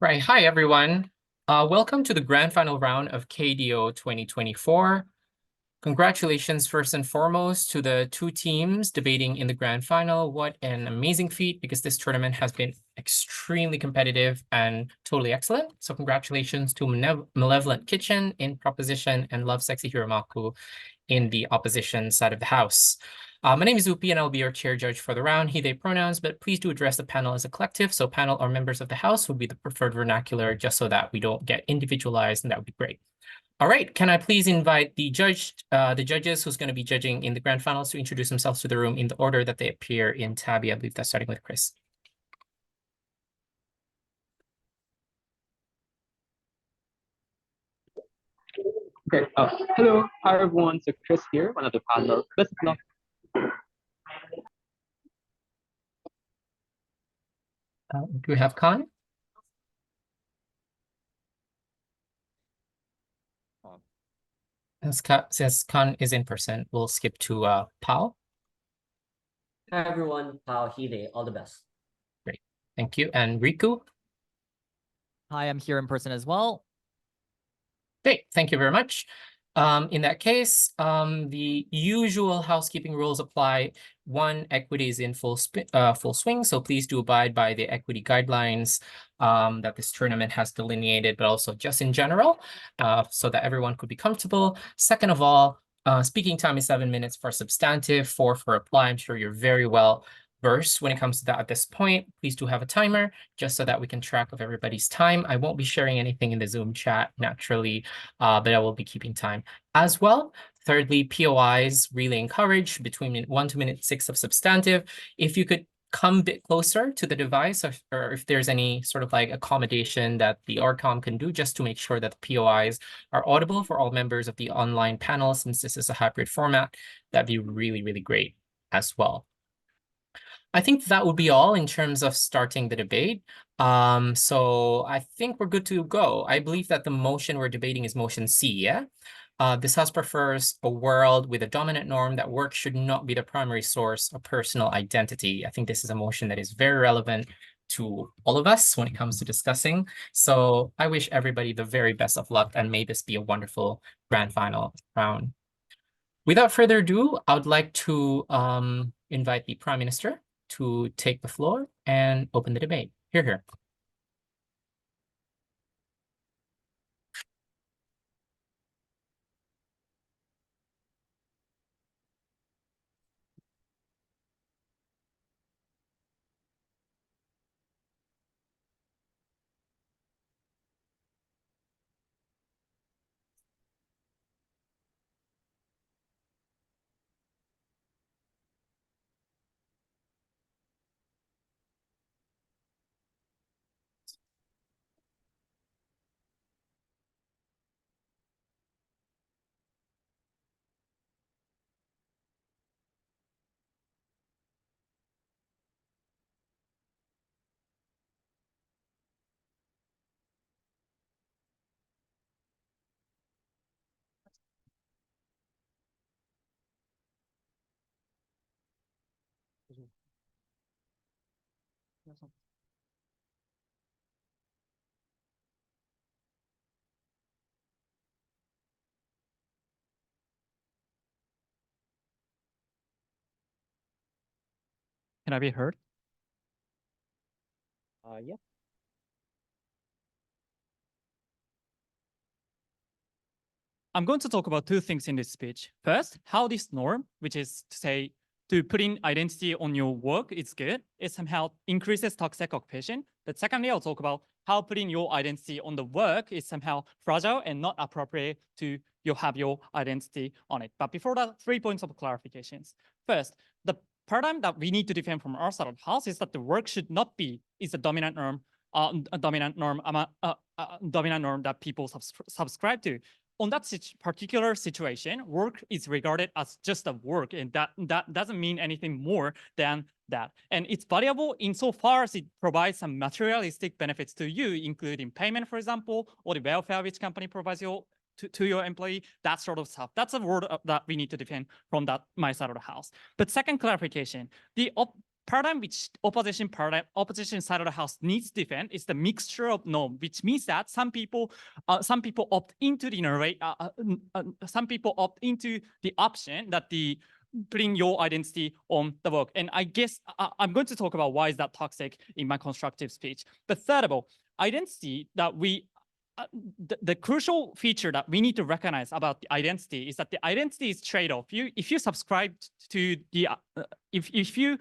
Right. Hi, everyone. Welcome to the grand final round of Keio 2024. Congratulations, first and foremost, to the two teams debating in the grand final. What an amazing feat, because this tournament has been extremely competitive and totally excellent. So congratulations to Malevolent Kitchen in proposition and Love Sexy Hiromaku in the opposition side of the house. My name is Upi, and I'll be your chair judge for the round, he, they pronouns, but please do address the panel as a collective. So panel or members of the house would be the preferred vernacular, just so that we don't get individualized, and that would be great. All right, can I please invite the judges who's going to be judging in the grand finals to introduce themselves to the room in the order that they appear in Tabby. I believe that's starting with Chris. Okay. Hello. Hi, everyone. So Chris here, one of the panel. Best of luck. Do we have Khan? Since Khan is in person, we'll skip to Pao. Hi, everyone. Pao, Hide, all the best. Great. Thank you. And Riku? Hi, I'm here in person as well. Great. Thank you very much. In that case, the usual housekeeping rules apply. One, equity is in full swing, so please do abide by the equity guidelines that this tournament has delineated, but also just in general, so that everyone could be comfortable. Second of all, speaking time is 7 minutes for substantive, 4 for reply. I'm sure you're very well versed when it comes to that at this point. Please do have a timer, just so that we can track of everybody's time. I won't be sharing anything in the Zoom chat, naturally, but I will be keeping time as well. Thirdly, POIs really encouraged between 1 to minute 6 of substantive. If you could come a bit closer to the device, or if there's any sort of like accommodation that the ORCOM can do, just to make sure that the POIs are audible for all members of the online panel, since this is a hybrid format, that'd be really, really great as well. I think that would be all in terms of starting the debate. So I think we're good to go. I believe that the motion we're debating is motion C, yeah? This house prefers a world with a dominant norm that work should not be the primary source of personal identity. I think this is a motion that is very relevant to all of us when it comes to discussing. So I wish everybody the very best of luck, and may this be a wonderful grand final round. Without further ado, I would like to invite the Prime Minister to take the floor and open the debate. Here. Can I be heard? Yeah. I'm going to talk about two things in this speech. First, how this norm, which is to say to putting identity on your work is good, it somehow increases toxic occupation. But secondly, I'll talk about how putting your identity on the work is somehow fragile and not appropriate to have your identity on it. But before that, 3 points of clarifications. First, the paradigm that we need to defend from our side of the house is that the work should not be a dominant norm, dominant norm that people subscribe to. On that particular situation, work is regarded as just a work, and that doesn't mean anything more than that. And it's valuable insofar as it provides some materialistic benefits to you, including payment, for example, or the welfare which company provides you to your employee, that sort of stuff. That's a word that we need to defend from my side of the house. But second clarification, the paradigm which opposition side of the house needs to defend is the mixture of norm, which means that some people opt into the some people opt into the option that the putting your identity on the work. And I guess I'm going to talk about why is that toxic in my constructive speech. But third of all, identity that the crucial feature that we need to recognize about the identity is that the identity is trade-off. If you subscribe to the if you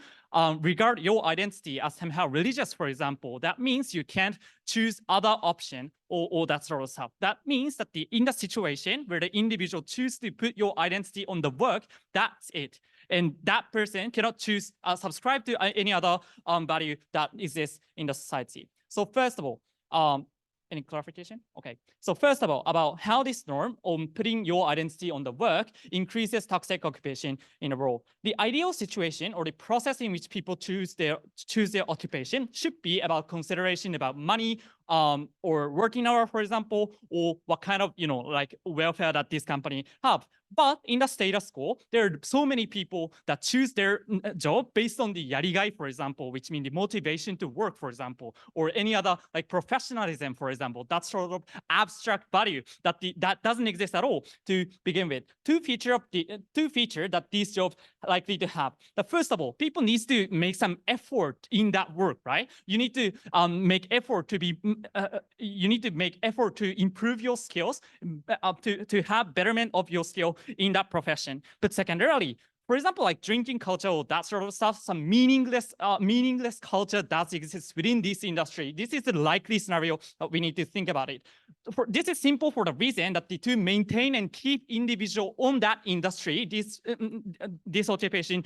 regard your identity as somehow religious, for example, that means you can't choose other option or that sort of stuff. That means that in the situation where the individual chooses to put your identity on the work, that's it. And that person cannot choose subscribe to any other value that exists in the society. So first of all, any clarification? Okay. So first of all, about how this norm on putting your identity on the work increases toxic occupation in a role. The ideal situation or the process in which people choose their occupation should be about consideration about money, or working hour, for example, or what kind of, like welfare that this company have. But in the status quo, there are so many people that choose their job based on the yarigai, for example, which means the motivation to work, for example, or any other like professionalism, for example. That sort of abstract value that doesn't exist at all to begin with. Two features that these jobs likely to have. The first of all, people need to make some effort in that work, right? You need to make effort to be. You need to make effort to improve your skills, to have betterment of your skill in that profession. But secondarily, for example, like drinking culture or that sort of stuff, some meaningless culture that exists within this industry. This is the likely scenario that we need to think about it. This is simple for the reason that to maintain and keep individual on that industry, this occupation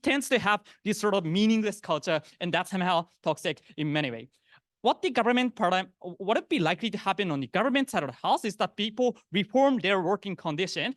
tends to have this sort of meaningless culture, and that's somehow toxic in many ways. What the government paradigm, what would be likely to happen on the government side of the house is that people reform their working condition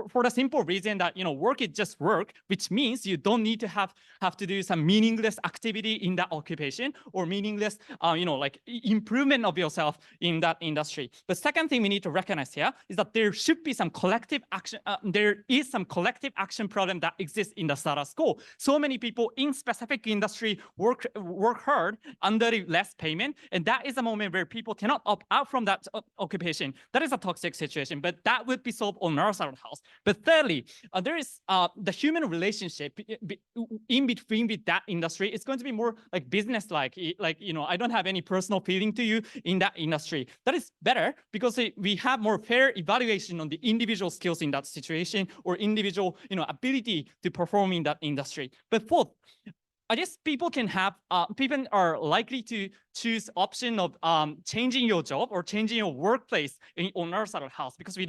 for the simple reason that, work is just work, which means you don't need to have to do some meaningless activity in that occupation or meaningless, like improvement of yourself in that industry. The second thing we need to recognize here is that there should be some collective action. There is some collective action problem that exists in the status quo. So many people in specific industry work hard under less payment, and that is a moment where people cannot opt out from that occupation. That is a toxic situation, but that would be solved on our side of the house. But thirdly, there is the human relationship in between with that industry. It's going to be more like business-like. I don't have any personal feeling to you in that industry. That is better because we have more fair evaluation on the individual skills in that situation or individual, ability to perform in that industry. But fourth, I guess people are likely to choose option of changing your job or changing your workplace on our side of the house because we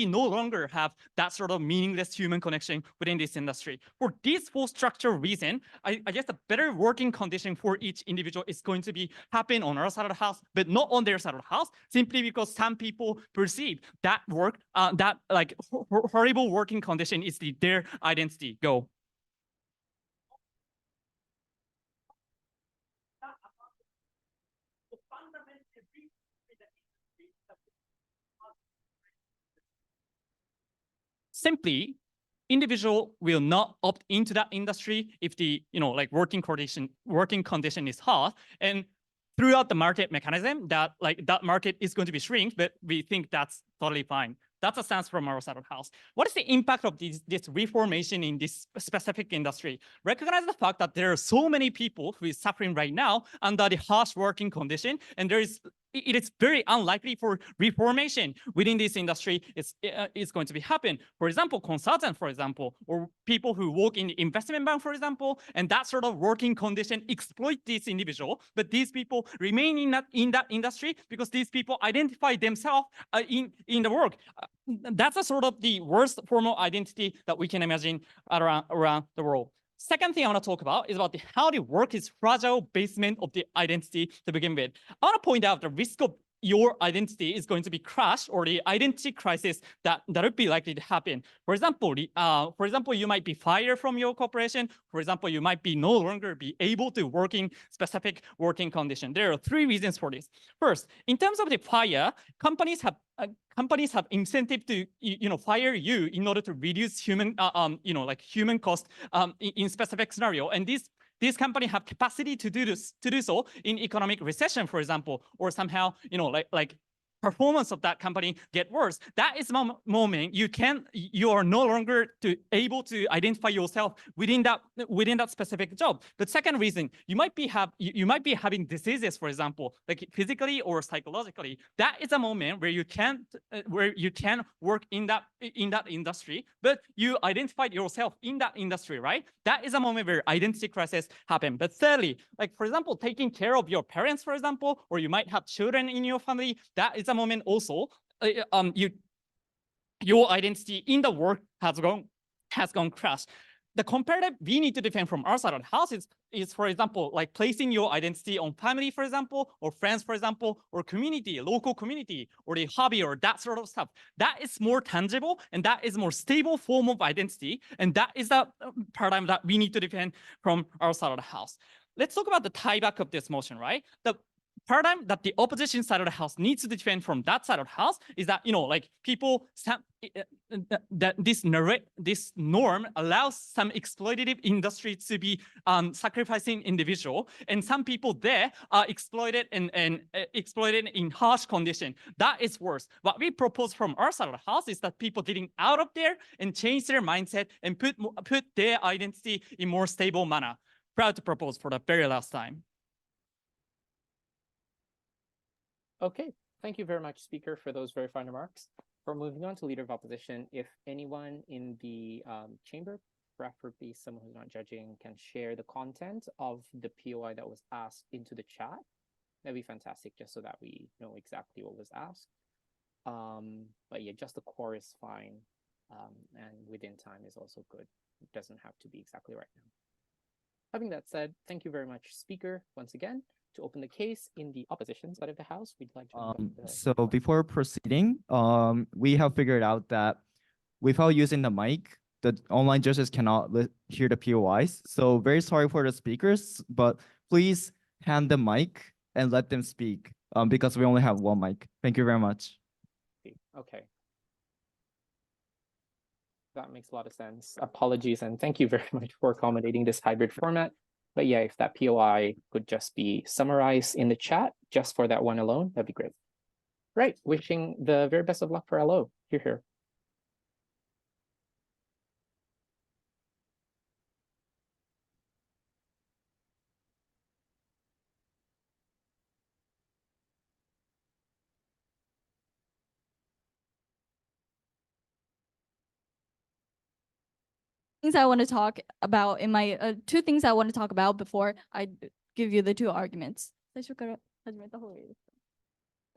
no longer have that sort of meaningless human connection within this industry. For this full structural reason, I guess the better working condition for each individual is going to be happen on our side of the house, but not on their side of the house, simply because some people perceive that work, that like horrible working condition is their identity. Go. Simply, individual will not opt into that industry if the working condition is hard, and throughout the market mechanism that market is going to be shrink, but we think that's totally fine. That's a stance from our side of the house. What is the impact of this reformation in this specific industry? Recognize the fact that there are so many people who is suffering right now under the harsh working condition, and it is very unlikely for reformation within this industry is going to be happen. For example, consultants, for example, or people who work in the investment bank, for example, and that sort of working condition exploit this individual, but these people remain in that industry because these people identify themselves in the work. That's a sort of the worst form of identity that we can imagine around the world. Second thing I want to talk about is about how the work is fragile basement of the identity to begin with. I want to point out the risk of your identity is going to be crushed or the identity crisis that would be likely to happen. For example, you might be fired from your corporation. For example, you might be no longer be able to work in specific working condition. There are three reasons for this. First, in terms of the fire, companies have incentive to fire you in order to reduce human human cost in specific scenario, and this these companies have capacity to do so in economic recession, for example, or somehow, like performance of that company get worse. That is the moment you are no longer able to identify yourself within that specific job. The second reason, you might be having diseases, for example, like physically or psychologically. That is a moment where you can work in that industry, but you identified yourself in that industry, right? That is a moment where identity crisis happen. But thirdly, like for example, taking care of your parents, for example, or you might have children in your family. That is a moment also your identity in the work has gone crash. The comparative we need to defend from our side of the house is, for example, like placing your identity on family, for example, or friends, for example, or community, local community, or the hobby, or that sort of stuff. That is more tangible and that is more stable form of identity. And that is the paradigm that we need to defend from our side of the house. Let's talk about the tie back of this motion, right? The paradigm that the opposition side of the house needs to defend from that side of the house is that, like people, that this norm allows some exploitative industry to be sacrificing individual, and some people there are exploited and exploited in harsh condition. That is worse. What we propose from our side of the house is that people getting out of there and change their mindset and put their identity in more stable manner. Proud to propose for the very last time. Okay, thank you very much, speaker, for those very fine remarks. For moving on to leader of opposition, if anyone in the chamber, preferably someone who's not judging, can share the content of the POI that was asked into the chat, that'd be fantastic, just so that we know exactly what was asked. But yeah, just the core is fine, and within time is also good. It doesn't have to be exactly right now. Having that said, thank you very much, speaker, once again. To open the case in the opposition side of the house, we'd like to so before proceeding, we have figured out that without using the mic, the online judges cannot hear the POIs. So very sorry for the speakers, but please hand the mic and let them speak, because we only have one mic. Thank you very much. Okay. That makes a lot of sense. Apologies, and thank you very much for accommodating this hybrid format. But yeah, if that POI could just be summarized in the chat just for that one alone, that'd be great. Right, wishing the very best of luck for LO. Here. Things I want to talk about in my two things I want to talk about before I give you the two arguments.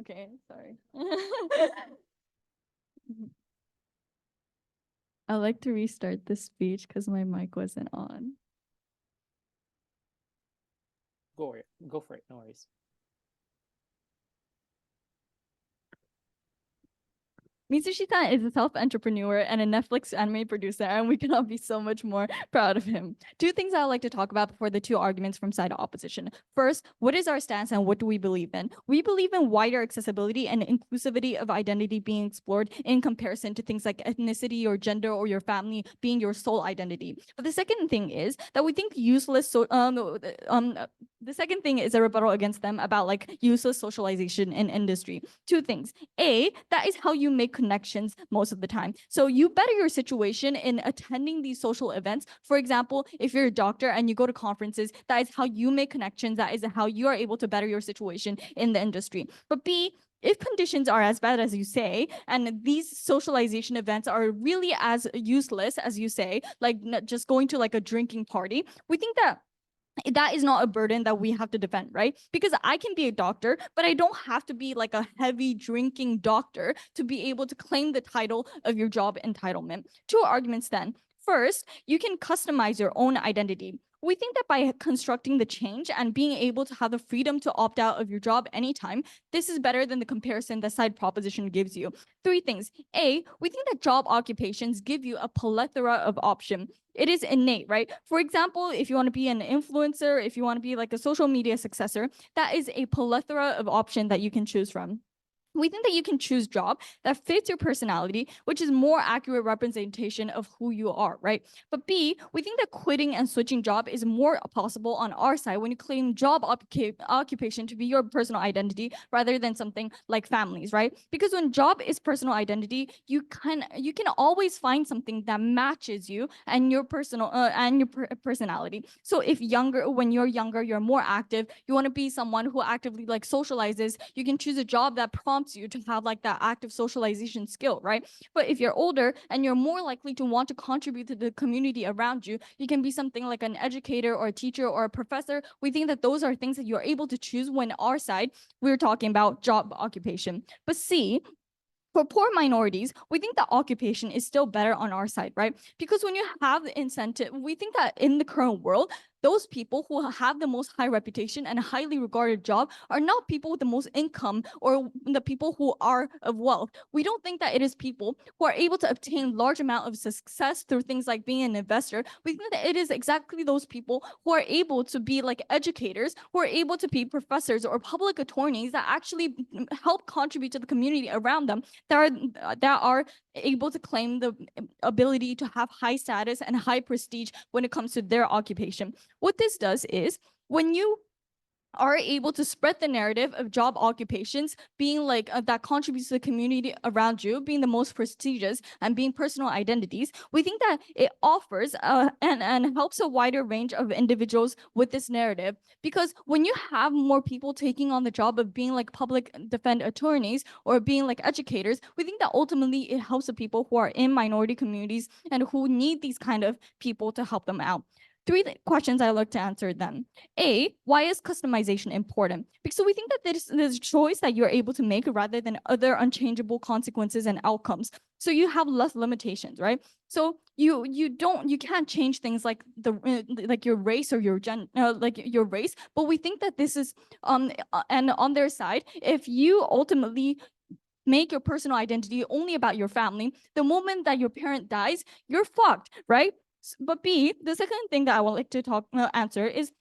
Okay, sorry. I like to restart the speech because my mic wasn't on. Go for it, no worries. Mitsushi-san is a self-entrepreneur and a Netflix anime producer, and we cannot be so much more proud of him. Two things I would like to talk about before the two arguments from side opposition. First, what is our stance and what do we believe in? We believe in wider accessibility and inclusivity of identity being explored in comparison to things like ethnicity or gender or your family being your sole identity. But the second thing is that we think useless, the second thing is a rebuttal against them about like useless socialization in industry. Two things. A, that is how you make connections most of the time. So you better your situation in attending these social events. For example, if you're a doctor and you go to conferences, that is how you make connections. That is how you are able to better your situation in the industry. But B, if conditions are as bad as you say, and these socialization events are really as useless as you say, like just going to like a drinking party, we think that is not a burden that we have to defend, right? Because I can be a doctor, but I don't have to be like a heavy drinking doctor to be able to claim the title of your job entitlement. Two arguments then. First, you can customize your own identity. We think that by constructing the change and being able to have the freedom to opt out of your job anytime, this is better than the comparison the side proposition gives you. Three things. A, we think that job occupations give you a plethora of options. It is innate, right? For example, if you want to be an influencer, if you want to be like a social media successor, that is a plethora of options that you can choose from. We think that you can choose job that fits your personality, which is more accurate representation of who you are, right? But B, we think that quitting and switching job is more possible on our side when you claim job occupation to be your personal identity rather than something like families, right? Because when job is personal identity, you can always find something that matches you and your personality. So when you're younger, you're more active, you want to be someone who actively like socializes, you can choose a job that prompts you to have like that active socialization skill, right? But if you're older and you're more likely to want to contribute to the community around you, you can be something like an educator or a teacher or a professor. We think that those are things that you're able to choose when our side, we're talking about job occupation. But C, for poor minorities, we think that occupation is still better on our side, right? Because when you have the incentive, we think that in the current world, those people who have the most high reputation and highly regarded job are not people with the most income or the people who are of wealth. We don't think that it is people who are able to obtain large amount of success through things like being an investor. We think that it is exactly those people who are able to be like educators, who are able to be professors or public attorneys that actually help contribute to the community around them, that are able to claim the ability to have high status and high prestige when it comes to their occupation. What this does is when you are able to spread the narrative of job occupations being like that contributes to the community around you, being the most prestigious and being personal identities, we think that it offers and helps a wider range of individuals with this narrative. Because when you have more people taking on the job of being like public defense attorneys or being like educators, we think that ultimately it helps the people who are in minority communities and who need these kind of people to help them out. Three questions I'd like to answer then. A, why is customization important? Because we think that there's a choice that you're able to make rather than other unchangeable consequences and outcomes. So you have less limitations, right? So you can't change things like like your race or your race. But we think that this is and on their side, if you ultimately make your personal identity only about your family, the moment that your parent dies, you're fucked, right? But B, the second thing that I would like to answer is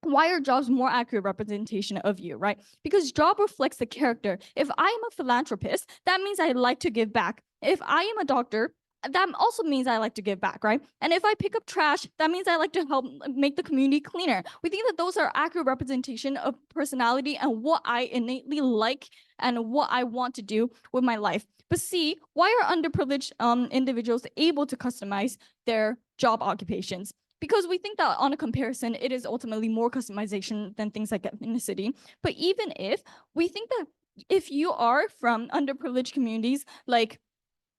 why are jobs more accurate representation of you, right? Because job reflects the character. If I am a philanthropist, that means I like to give back. If I am a doctor, that also means I like to give back, right? And if I pick up trash, that means I like to help make the community cleaner. We think that those are accurate representation of personality and what I innately like and what I want to do with my life. But C, why are underprivileged individuals able to customize their job occupations? Because we think that on a comparison, it is ultimately more customization than things like ethnicity. But even if we think that if you are from underprivileged communities, like,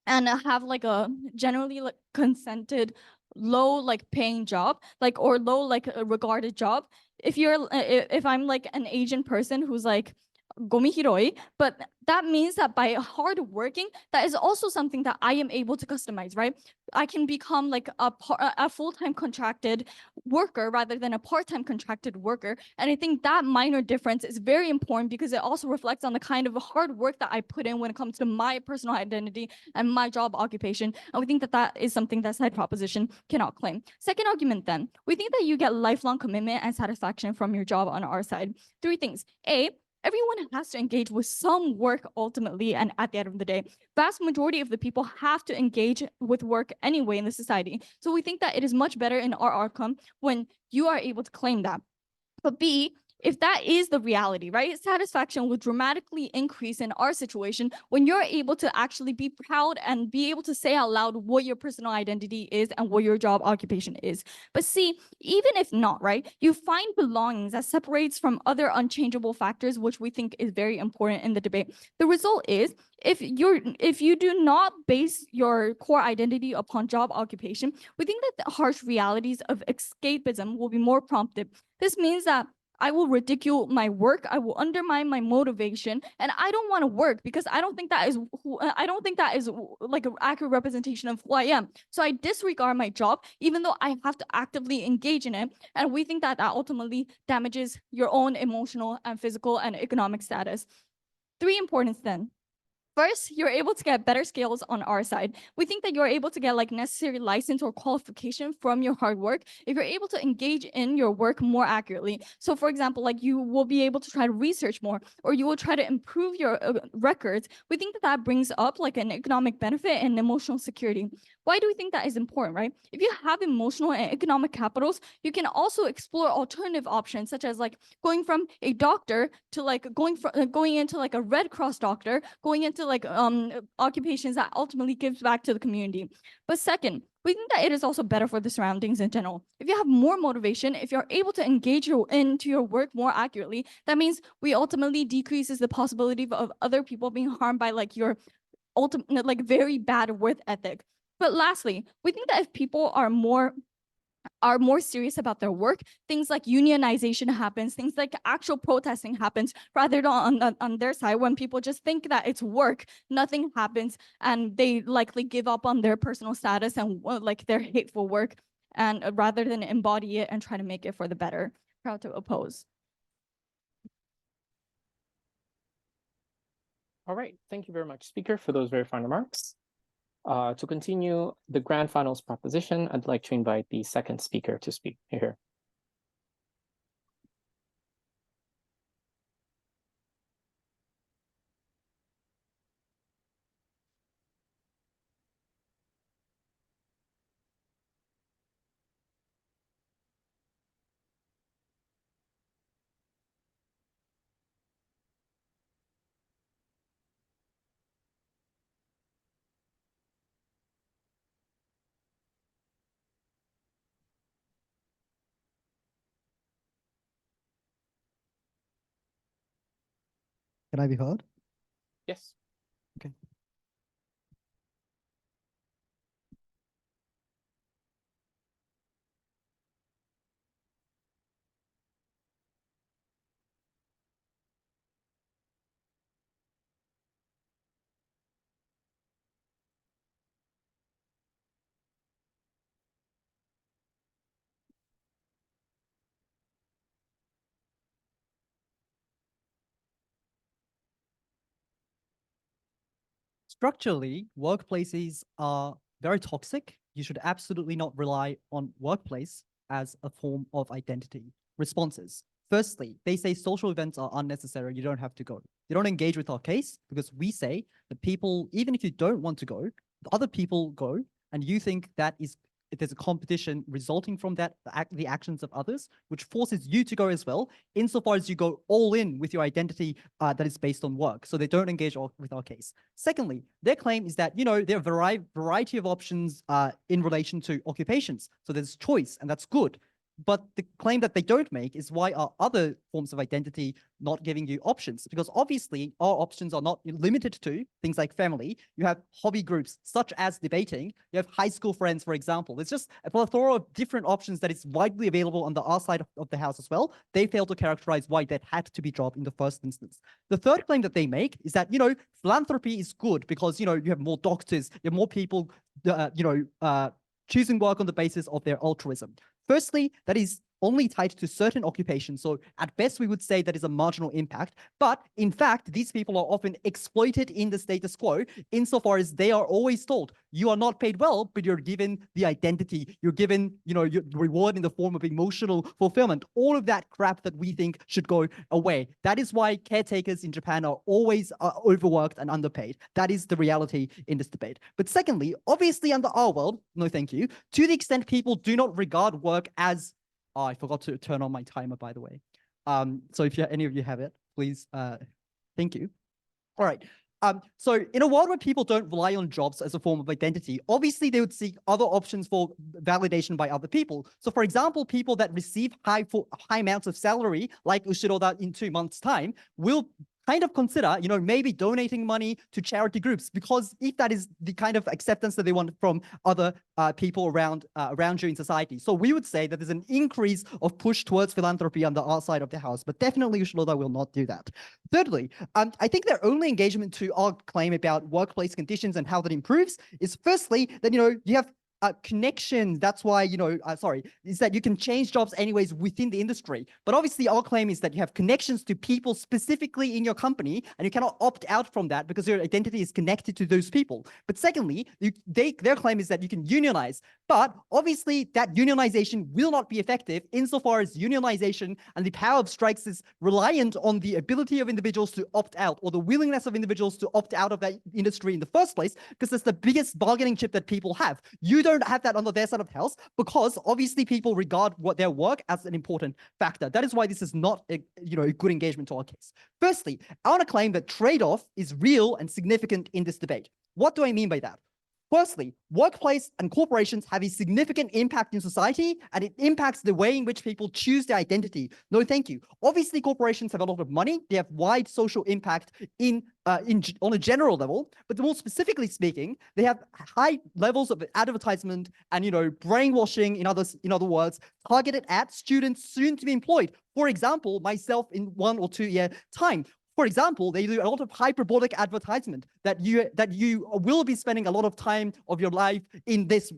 and have like a generally like consented, low like paying job, like or low like a regarded job, if I'm like an Asian person who's like gomihiroi, but that means that by hard working, that is also something that I am able to customize, right? I can become like a full-time contracted worker rather than a part-time contracted worker. And I think that minor difference is very important because it also reflects on the kind of hard work that I put in when it comes to my personal identity and my job occupation. And we think that that is something that side proposition cannot claim. Second argument then, we think that you get lifelong commitment and satisfaction from your job on our side. Three things. A, everyone has to engage with some work ultimately, and at the end of the day, vast majority of the people have to engage with work anyway in the society. So we think that it is much better in our outcome when you are able to claim that. But B, if that is the reality, right, satisfaction will dramatically increase in our situation when you're able to actually be proud and be able to say out loud what your personal identity is and what your job occupation is. But see, even if not, right, you find belongings that separates from other unchangeable factors, which we think is very important in the debate. The result is, if you do not base your core identity upon job occupation, we think that the harsh realities of escapism will be more prompted. This means that I will ridicule my work, I will undermine my motivation, and I don't want to work because I don't think that is like an accurate representation of who I am. So I disregard my job, even though I have to actively engage in it. And we think that that ultimately damages your own emotional and physical and economic status. Three importance then. First, you're able to get better skills on our side. We think that you're able to get like necessary license or qualification from your hard work if you're able to engage in your work more accurately. So for example, like you will be able to try to research more, or you will try to improve your records. We think that that brings up like an economic benefit and emotional security. Why do we think that is important, right? If you have emotional and economic capitals, you can also explore alternative options, such as like going from a doctor to like going into like a Red Cross doctor, going into like occupations that ultimately gives back to the community. But second, we think that it is also better for the surroundings in general. If you have more motivation, if you're able to engage into your work more accurately, that means we ultimately decreases the possibility of other people being harmed by like your ultimate like very bad work ethic. But lastly, we think that if people are more serious about their work, things like unionization happens, things like actual protesting happens, rather than on their side. When people just think that it's work, nothing happens, and they likely give up on their personal status and like their hateful work, and rather than embody it and try to make it for the better. Proud to oppose. All right, thank you very much, speaker, for those very fine remarks. To continue the grand finals proposition, I'd like to invite the second speaker to speak here. Can I be heard? Yes. Okay. Structurally, workplaces are very toxic. You should absolutely not rely on workplace as a form of identity. Responses. Firstly, they say social events are unnecessary. You don't have to go. They don't engage with our case because we say that people, even if you don't want to go, other people go, and you think that is if there's a competition resulting from that, the actions of others, which forces you to go as well, insofar as you go all in with your identity that is based on work. So they don't engage with our case. Secondly, their claim is that, there are a variety of options in relation to occupations. So there's choice, and that's good. But the claim that they don't make is why are other forms of identity not giving you options? Because obviously our options are not limited to things like family. You have hobby groups such as debating. You have high school friends, for example. There's just a plethora of different options that is widely available on the our side of the house as well. They fail to characterize why that had to be dropped in the first instance. The third claim that they make is that, philanthropy is good because, you have more doctors, you have more people, choosing work on the basis of their altruism. Firstly, that is only tied to certain occupations. So at best, we would say that is a marginal impact. But in fact, these people are often exploited in the status quo insofar as they are always told, you are not paid well, but you're given the identity. You're given, your reward in the form of emotional fulfillment. All of that crap that we think should go away. That is why caretakers in Japan are always overworked and underpaid. That is the reality in this debate. But secondly, obviously under our world, no thank you, to the extent people do not regard work as I forgot to turn on my timer, by the way. So if any of you have it, please, thank you. All right. So in a world where people don't rely on jobs as a form of identity, obviously they would seek other options for validation by other people. So for example, people that receive high amounts of salary, like Ushiroda in 2 months' time, will kind of consider, maybe donating money to charity groups, because if that is the kind of acceptance that they want from other people around you in society. So we would say that there's an increase of push towards philanthropy on the our side of the house, but definitely Ushiroda will not do that. Thirdly, I think their only engagement to our claim about workplace conditions and how that improves is firstly that, you have connection. That's why, is that you can change jobs anyways within the industry. But obviously our claim is that you have connections to people specifically in your company, and you cannot opt out from that because your identity is connected to those people. But secondly, their claim is that you can unionize, but obviously that unionization will not be effective insofar as unionization and the power of strikes is reliant on the ability of individuals to opt out, or the willingness of individuals to opt out of that industry in the first place, because it's the biggest bargaining chip that people have. You don't have that on their side of the house because obviously people regard their work as an important factor. That is why this is not a good engagement to our case. Firstly, I want to claim that trade-off is real and significant in this debate. What do I mean by that? Firstly, workplace and corporations have a significant impact in society, and it impacts the way in which people choose their identity. No, thank you. Obviously, corporations have a lot of money. They have wide social impact on a general level, but more specifically speaking, they have high levels of advertisement and brainwashing, in other words, targeted at students soon to be employed. For example, myself in 1 or 2 year time. For example, they do a lot of hyperbolic advertisement that you will be spending a lot of time of your life in this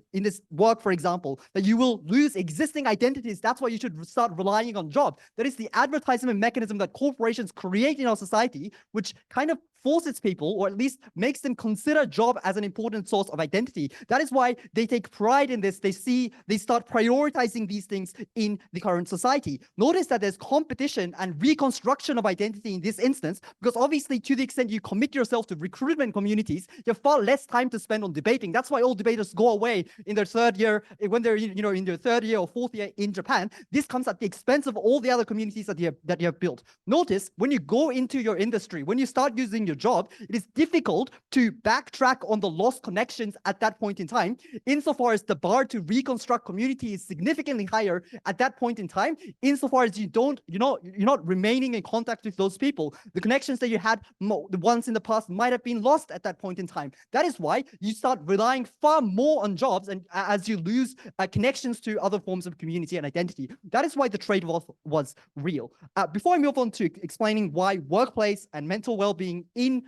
work, for example, that you will lose existing identities. That's why you should start relying on jobs. That is the advertisement mechanism that corporations create in our society, which kind of forces people, or at least makes them consider job as an important source of identity. That is why they take pride in this. They start prioritizing these things in the current society. Notice that there's competition and reconstruction of identity in this instance, because obviously to the extent you commit yourself to recruitment communities, you have far less time to spend on debating. That's why all debaters go away in their third year, when they're in their third year or fourth year in Japan. This comes at the expense of all the other communities that you have built. Notice when you go into your industry, when you start using your job, it is difficult to backtrack on the lost connections at that point in time, insofar as the bar to reconstruct community is significantly higher at that point in time, insofar as you're not remaining in contact with those people. The connections that you had once in the past might have been lost at that point in time. That is why you start relying far more on jobs, and as you lose connections to other forms of community and identity. That is why the trade-off was real. Before I move on to explaining why workplace and mental well-being in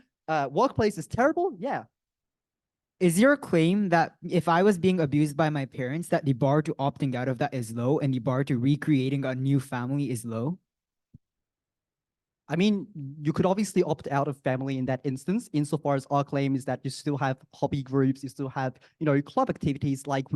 workplace is terrible, Is your claim that if I was being abused by my parents, that the bar to opting out of that is low and the bar to recreating a new family is low? I mean, you could obviously opt out of family in that instance, insofar as our claim is that you still have hobby groups, you still have, club activities like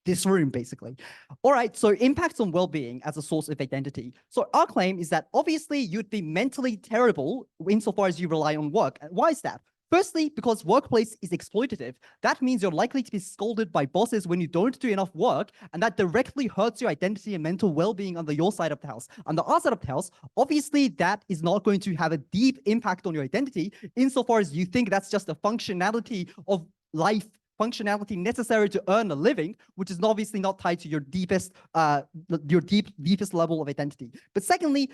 this room, basically. All right, so impacts on well-being as a source of identity. So our claim is that obviously you'd be mentally terrible insofar as you rely on work. And why is that? Firstly, because workplace is exploitative. That means you're likely to be scolded by bosses when you don't do enough work, and that directly hurts your identity and mental well-being on your side of the house. On the other side of the house, obviously that is not going to have a deep impact on your identity, insofar as you think that's just a functionality of life, functionality necessary to earn a living, which is obviously not tied to your deepest level of identity. But secondly,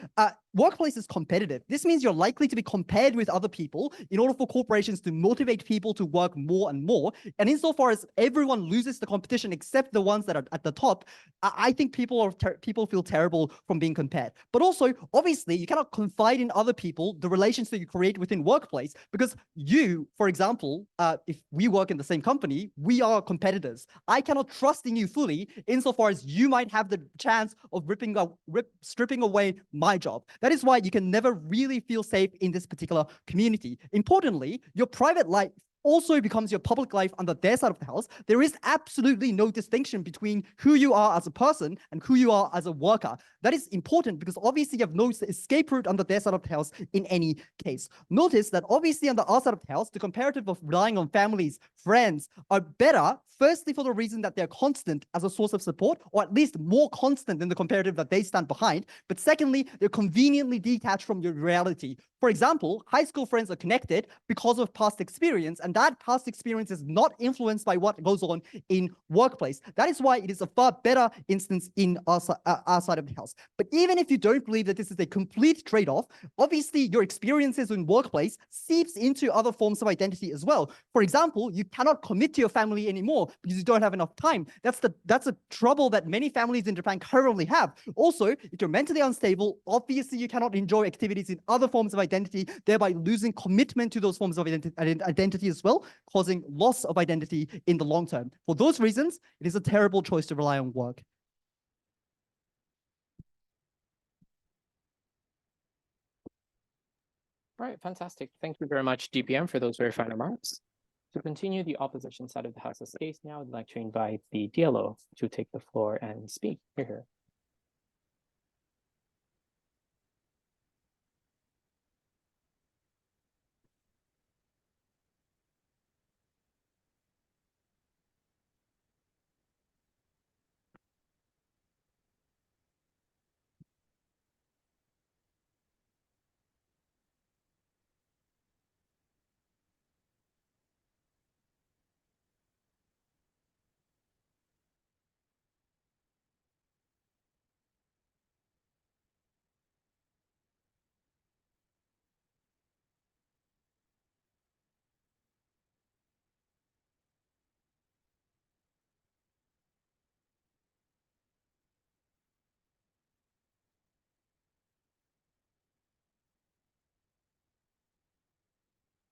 workplace is competitive. This means you're likely to be compared with other people in order for corporations to motivate people to work more and more. And insofar as everyone loses the competition except the ones that are at the top, I think people feel terrible from being compared. But also, obviously, you cannot confide in other people, the relations that you create within workplace, because you, for example, if we work in the same company, we are competitors. I cannot trust in you fully insofar as you might have the chance of stripping away my job. That is why you can never really feel safe in this particular community. Importantly, your private life also becomes your public life under their side of the house. There is absolutely no distinction between who you are as a person and who you are as a worker. That is important because obviously you have no escape route under their side of the house in any case. Notice that obviously under our side of the house, the comparative of relying on families, friends are better, firstly for the reason that they're constant as a source of support, or at least more constant than the comparative that they stand behind. But secondly, they're conveniently detached from your reality. For example, high school friends are connected because of past experience, and that past experience is not influenced by what goes on in workplace. That is why it is a far better instance in our side of the house. But even if you don't believe that this is a complete trade-off, obviously your experiences in workplace seeps into other forms of identity as well. For example, you cannot commit to your family anymore because you don't have enough time. That's a trouble that many families in Japan currently have. Also, if you're mentally unstable, obviously you cannot enjoy activities in other forms of identity, thereby losing commitment to those forms of identity as as well, causing loss of identity in the long term. For those reasons, it is a terrible choice to rely on work. All right, fantastic. Thank you very much, DPM, for those very fine remarks. To continue the opposition side of the House's case now, I'd like to invite the DLO to take the floor and speak. Here.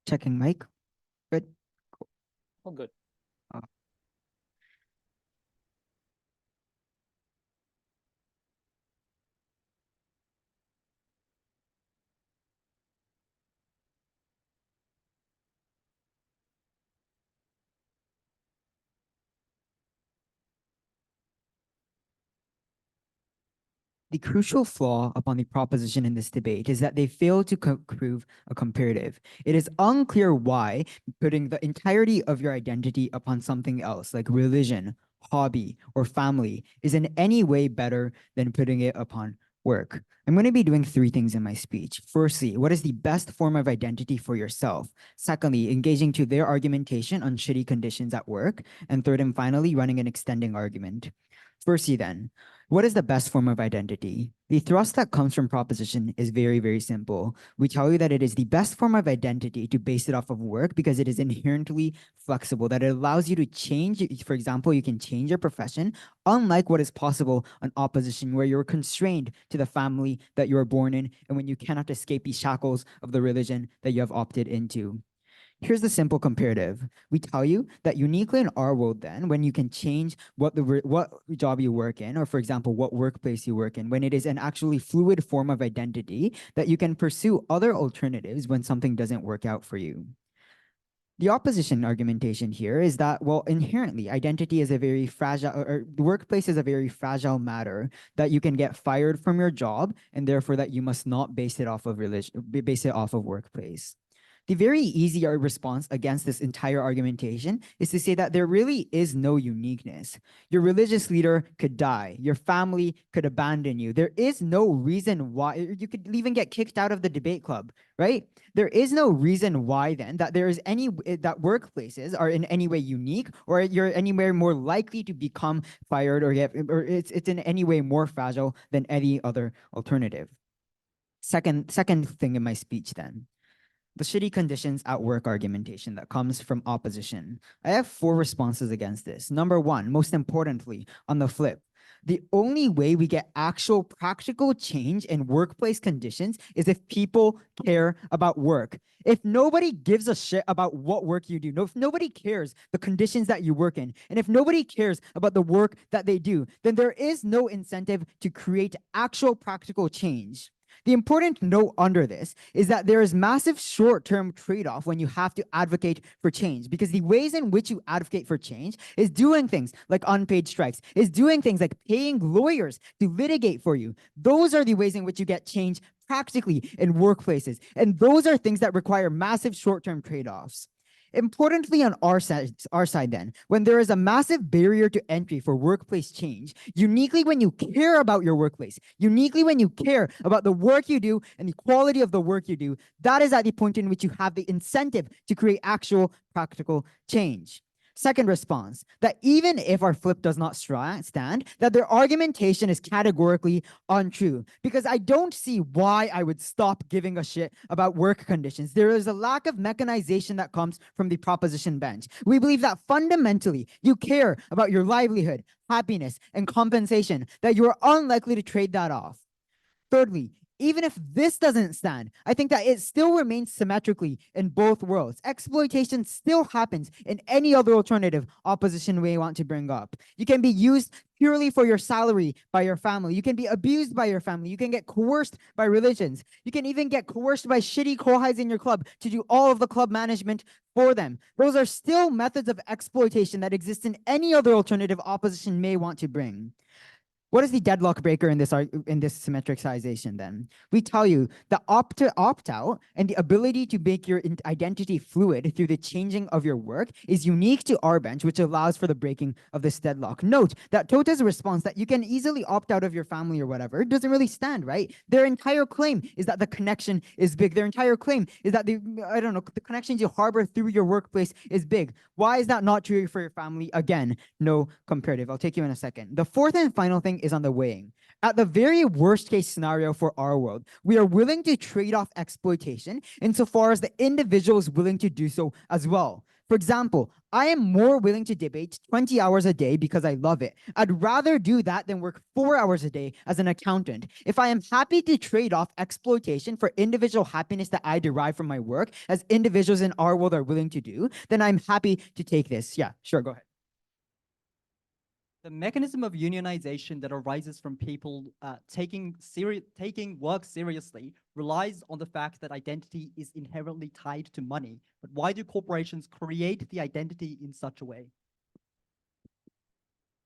Checking mic. Good. Oh, good. The crucial flaw upon the proposition in this debate is that they fail to prove a comparative. It is unclear why putting the entirety of your identity upon something else, like religion, hobby, or family, is in any way better than putting it upon work. I'm going to be doing three things in my speech. Firstly, what is the best form of identity for yourself? Secondly, engaging to their argumentation on shitty conditions at work. And third and finally, running an extending argument. Firstly then, what is the best form of identity? The thrust that comes from proposition is very, very simple. We tell you that it is the best form of identity to base it off of work because it is inherently flexible, that it allows you to change. For example, you can change your profession, unlike what is possible on opposition, where you're constrained to the family that you're born in and when you cannot escape the shackles of the religion that you have opted into. Here's the simple comparative. We tell you that uniquely in our world then, when you can change what job you work in, or for example, what workplace you work in, when it is an actually fluid form of identity, that you can pursue other alternatives when something doesn't work out for you. The opposition argumentation here is that, well, inherently, identity is a very fragile, or the workplace is a very fragile matter, that you can get fired from your job, and therefore that you must not base it off of religion, base it off of workplace. The very easy response against this entire argumentation is to say that there really is no uniqueness. Your religious leader could die. Your family could abandon you. There is no reason why. You could even get kicked out of the debate club, right? There is no reason why then that there is that workplaces are in any way unique, or you're anywhere more likely to become fired, or it's in any way more fragile than any other alternative. Second thing in my speech then. The shitty conditions at work argumentation that comes from opposition. I have 4 responses against this. Number 1, most importantly, on the flip, the only way we get actual practical change in workplace conditions is if people care about work. If nobody gives a shit about what work you do, if nobody cares the conditions that you work in, and if nobody cares about the work that they do, then there is no incentive to create actual practical change. The important note under this is that there is massive short-term trade-off when you have to advocate for change, because the ways in which you advocate for change is doing things like unpaid strikes, is doing things like paying lawyers to litigate for you. Those are the ways in which you get change practically in workplaces. And those are things that require massive short-term trade-offs. Importantly, on our side then, when there is a massive barrier to entry for workplace change, uniquely when you care about your workplace, uniquely when you care about the work you do and the quality of the work you do, that is at the point in which you have the incentive to create actual practical change. Second response, that even if our flip does not stand, that their argumentation is categorically untrue, because I don't see why I would stop giving a shit about work conditions. There is a lack of mechanization that comes from the proposition bench. We believe that fundamentally you care about your livelihood, happiness, and compensation, that you are unlikely to trade that off. Thirdly, Even if this doesn't stand, I think that it still remains symmetrically in both worlds. Exploitation still happens in any other alternative opposition we want to bring up. You can be used purely for your salary by your family. You can be abused by your family. You can get coerced by religions. You can even get coerced by shitty kohais in your club to do all of the club management for them. Those are still methods of exploitation that exist in any other alternative opposition may want to bring. What is the deadlock breaker in this symmetricization then? We tell you the opt out and the ability to make your identity fluid through the changing of your work is unique to our bench, which allows for the breaking of this deadlock. Note that Tota's response that you can easily opt out of your family or whatever doesn't really stand, right? Their entire claim is that the connection is big. Their entire claim is that the connections you harbor through your workplace is big. Why is that not true for your family? Again, no comparative. I'll take you in a second. The fourth and final thing is on the weighing. At the very worst case scenario for our world, we are willing to trade off exploitation insofar as the individual is willing to do so as well. For example, I am more willing to debate 20 hours a day because I love it. I'd rather do that than work 4 hours a day as an accountant. If I am happy to trade off exploitation for individual happiness that I derive from my work, as individuals in our world are willing to do, then I'm happy to take this. Yeah, sure, go ahead. The mechanism of unionization that arises from people taking work seriously relies on the fact that identity is inherently tied to money. But why do corporations create the identity in such a way?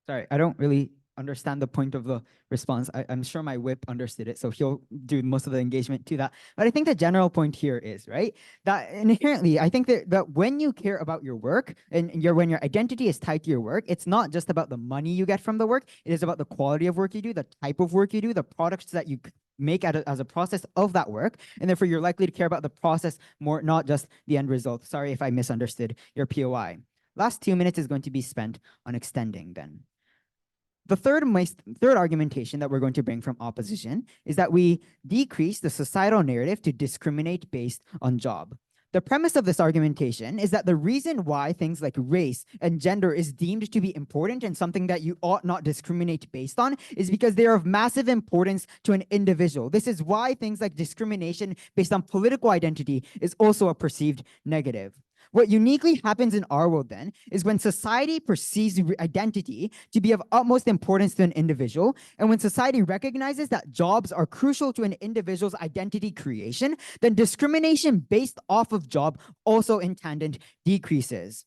Sorry, I don't really understand the point of the response. I'm sure my whip understood it, so he'll do most of the engagement to that. But I think the general point here is, right, that inherently, I think that when you care about your work and when your identity is tied to your work, it's not just about the money you get from the work, it is about the quality of work you do, the type of work you do, the products that you make as a process of that work, and therefore you're likely to care about the process more, not just the end result. Sorry if I misunderstood your POI. Last 2 minutes is going to be spent on extending then. The third argumentation that we're going to bring from opposition is that we decrease the societal narrative to discriminate based on job. The premise of this argumentation is that the reason why things like race and gender is deemed to be important and something that you ought not discriminate based on is because they are of massive importance to an individual. This is why things like discrimination based on political identity is also a perceived negative. What uniquely happens in our world then is when society perceives identity to be of utmost importance to an individual, and when society recognizes that jobs are crucial to an individual's identity creation, then discrimination based off of job also in tandem decreases.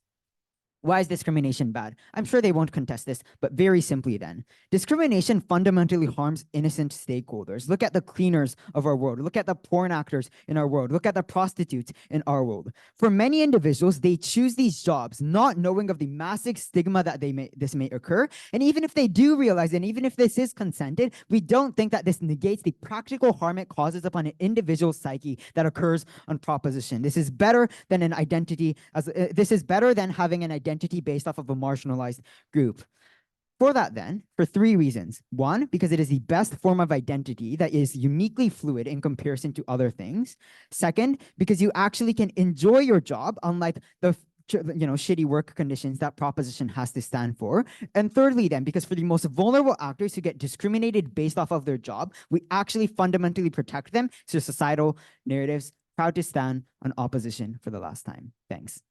Why is discrimination bad? I'm sure they won't contest this, but very simply then, discrimination fundamentally harms innocent stakeholders. Look at the cleaners of our world. Look at the porn actors in our world. Look at the prostitutes in our world. For many individuals, they choose these jobs not knowing of the massive stigma that this may occur. And even if they do realize it, and even if this is consented, we don't think that this negates the practical harm it causes upon an individual psyche that occurs on proposition. This is better than an identity, this is better than having an identity based off of a marginalized group. For that then, for 3 reasons. 1, because it is the best form of identity that is uniquely fluid in comparison to other things. 2nd, because you actually can enjoy your job, unlike the shitty work conditions that proposition has to stand for. And thirdly then, because for the most vulnerable actors who get discriminated based off of their job, we actually fundamentally protect them through societal narratives. Proud to stand on opposition for the last time. Thanks.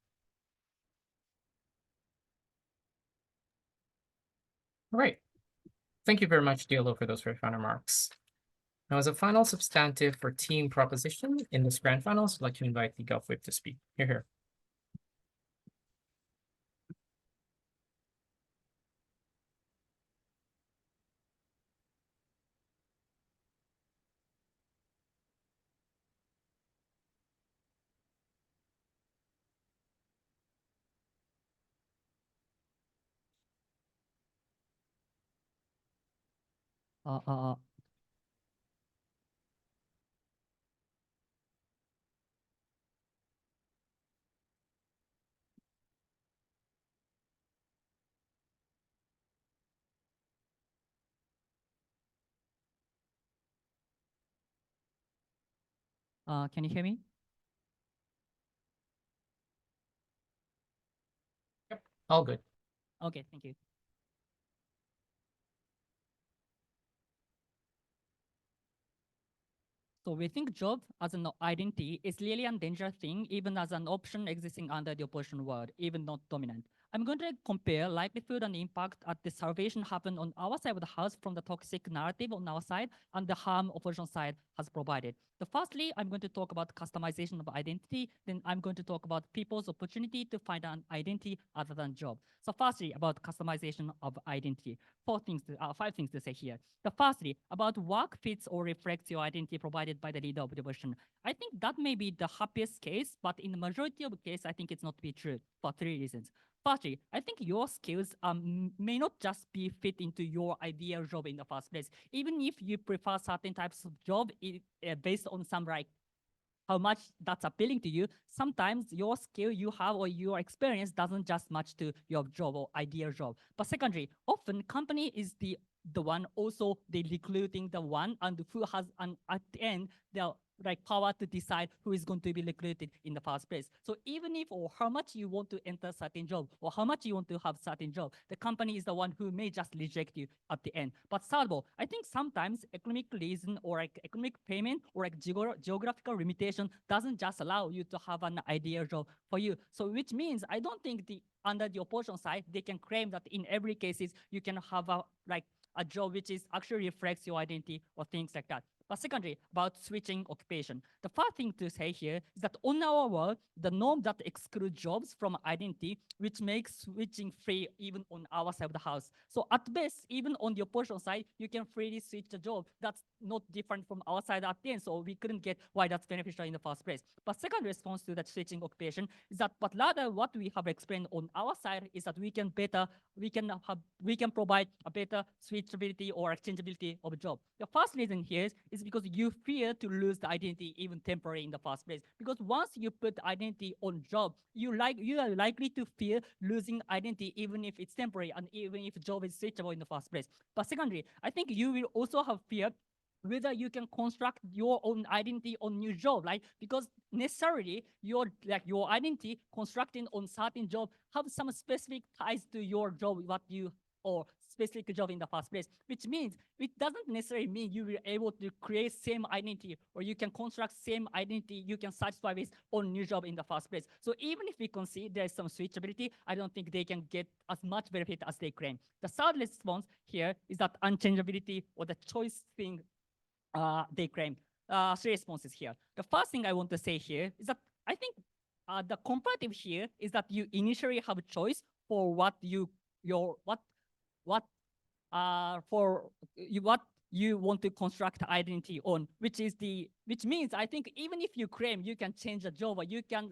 All right. Thank you very much, Diallo, for those very final remarks. Now, as a final substantive for team proposition in this grand finals, I'd like to invite the Gulf Whip to speak. Here. Can you hear me? Yep, all good. Okay, thank you. So we think job as an identity is really a dangerous thing, even as an option existing under the opposition world, even not dominant. I'm going to compare likelihood and impact at the salvation happen on our side of the house from the toxic narrative on our side and the harm opposition side has provided. So firstly, I'm going to talk about customization of identity. Then I'm going to talk about people's opportunity to find an identity other than job. So firstly, about customization of identity. 5 things to say here. The firstly, about work fits or reflects your identity provided by the leader of the opposition. I think that may be the happiest case, but in the majority of the case, I think it's not to be true for 3 reasons. Firstly, I think your skills may not just be fit into your ideal job in the first place. Even if you prefer certain types of job based on some like how much that's appealing to you, sometimes your skill you have or your experience doesn't just match to your job or ideal job. But secondly, often company is the one also they recruiting the one and who has an at the end the like power to decide who is going to be recruited in the first place. So even if or how much you want to enter certain job or how much you want to have certain job, the company is the one who may just reject you at the end. But third of all, I think sometimes economic reason or like economic payment or like geographical limitation doesn't just allow you to have an ideal job for you. So which means I don't think under the opposition side, they can claim that in every cases you can have a job which is actually reflects your identity or things like that. But secondly, about switching occupation. The first thing to say here is that on our world, the norm that excludes jobs from identity, which makes switching free even on our side of the house. So at best, even on the opposition side, you can freely switch the job. That's not different from our side at the end, so we couldn't get why that's beneficial in the first place. But second response to that switching occupation is that, but rather what we have explained on our side is that we can provide a better switchability or exchangeability of a job. The first reason here is because you fear to lose the identity even temporarily in the first place. Because once you put identity on job, you are likely to fear losing identity even if it's temporary and even if job is switchable in the first place. But secondly, I think you will also have fear whether you can construct your own identity on new job, right? Because necessarily your identity constructing on certain job have some specific ties to your job, or specific job in the first place, which means it doesn't necessarily mean you will be able to create same identity or you can construct same identity you can satisfy with on new job in the first place. So even if we can see there's some switchability, I don't think they can get as much benefit as they claim. The third response here is that unchangeability or the choice thing they claim. 3 responses here. The first thing I want to say here is that I think the comparative here is that you initially have a choice for what you want to construct identity on, which means I think even if you claim you can change the job or you can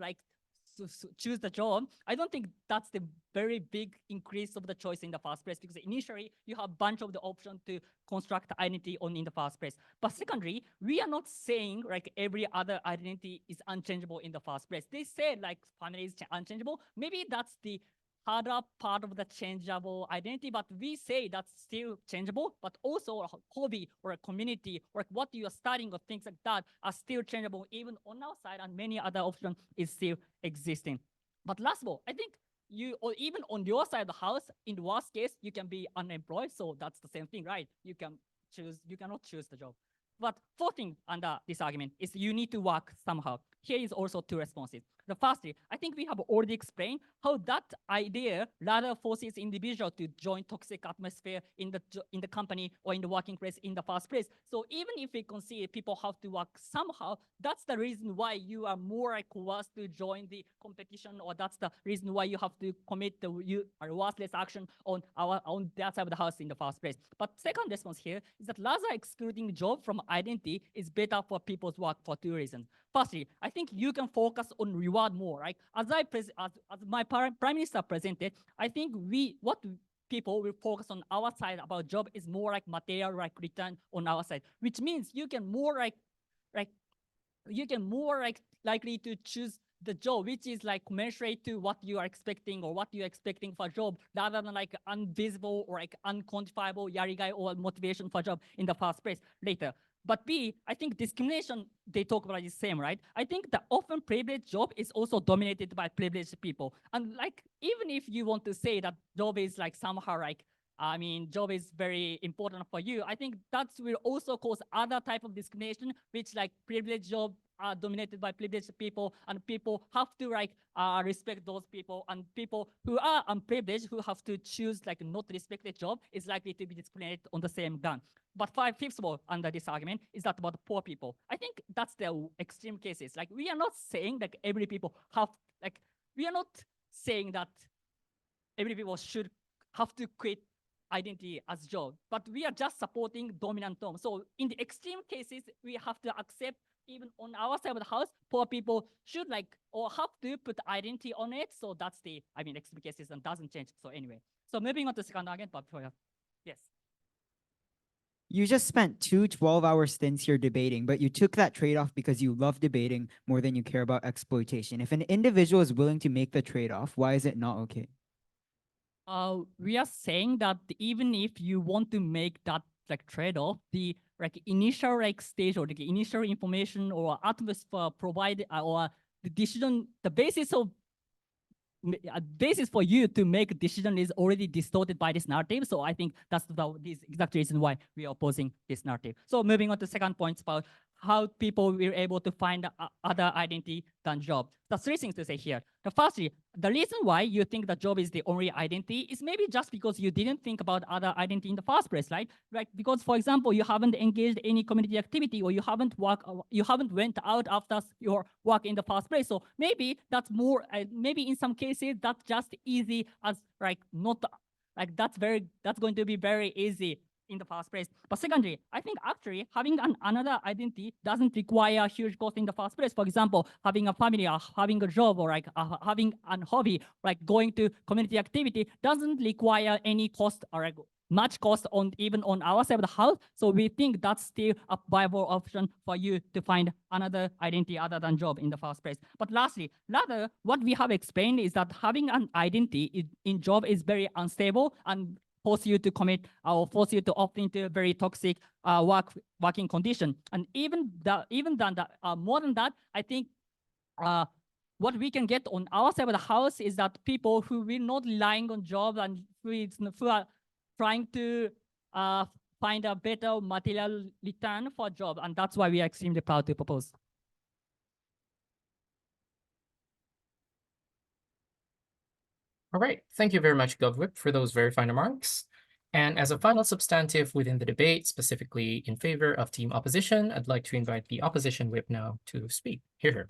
choose the job, I don't think that's the very big increase of the choice in the first place, because initially you have a bunch of the options to construct identity on in the first place. But secondly, we are not saying like every other identity is unchangeable in the first place. They say like family is unchangeable. Maybe that's the harder part of the changeable identity, but we say that's still changeable, but also a hobby or a community or what you are studying or things like that are still changeable even on our side, and many other options is still existing. But last of all, I think or even on your side of the house, in the worst case, you can be unemployed, so that's the same thing, right? You cannot choose the job. But fourth thing under this argument is you need to work somehow. Here is also 2 responses. The first thing, I think we have already explained how that idea rather forces individual to join toxic atmosphere in the company or in the working place in the first place. So even if we can see people have to work somehow, that's the reason why you are more coerced to join the competition, or that's the reason why you have to commit the worthless action on that side of the house in the first place. But second response here is that rather excluding job from identity is better for people's work for 2 reasons. Firstly, I think you can focus on reward more, right? As my prime minister presented, I think what people will focus on our side about job is more like material like return on our side, which means you can more likely to choose the job which is like commensurate to what you are expecting or what you're expecting for a job, rather than like invisible or like unquantifiable yarigai or motivation for job in the first place later. But B, I think discrimination they talk about is same, right? I think the often privileged job is also dominated by privileged people. And like, even if you want to say that job is like somehow like I mean, job is very important for you. I think that will also cause other type of discrimination, which like privileged job are dominated by privileged people, and people have to like respect those people, and people who are unprivileged who have to choose like not to respect the job is likely to be discriminated on the same gun. But fifth of all, under this argument is that about poor people. I think that's the extreme cases. Like we are not saying that every people have like we are not saying that every people should have to quit identity as job, but we are just supporting dominant norm. So in the extreme cases, we have to accept even on our side of the house, poor people should like or have to put identity on it. So that's the extreme cases and doesn't change. So anyway, so moving on to second argument, but before yes. You just spent 2 12-hour stints here debating, but you took that trade-off because you love debating more than you care about exploitation. If an individual is willing to make the trade-off, why is it not okay? We are saying that even if you want to make that like trade-off, the like initial like stage or the initial information or atmosphere provided or the decision, the basis for you to make a decision is already distorted by this narrative. So I think that's this exact reason why we are opposing this narrative. So moving on to second point about how people were able to find other identity than job. The three things to say here. The firstly, the reason why you think the job is the only identity is maybe just because you didn't think about other identity in the first place, right? Like because, for example, you haven't engaged any community activity or you haven't went out after your work in the first place. So maybe that's more, maybe in some cases that's just easy as like not like that's going to be very easy in the first place. But secondly, I think actually having another identity doesn't require huge cost in the first place. For example, having a family or having a job or like having a hobby, like going to community activity doesn't require any cost or like much cost even on our side of the house. So we think that's still a viable option for you to find another identity other than job in the first place. But lastly, rather what we have explained is that having an identity in job is very unstable and force you to commit or force you to opt into a very toxic working condition. And more than that, I think what we can get on our side of the house is that people who will not relying on job and who are trying to find a better material return for job. And that's why we are extremely proud to propose. All right, thank you very much, GovWhip, for those very fine remarks. And as a final substantive within the debate, specifically in favor of team opposition, I'd like to invite the opposition whip now to speak. Hear.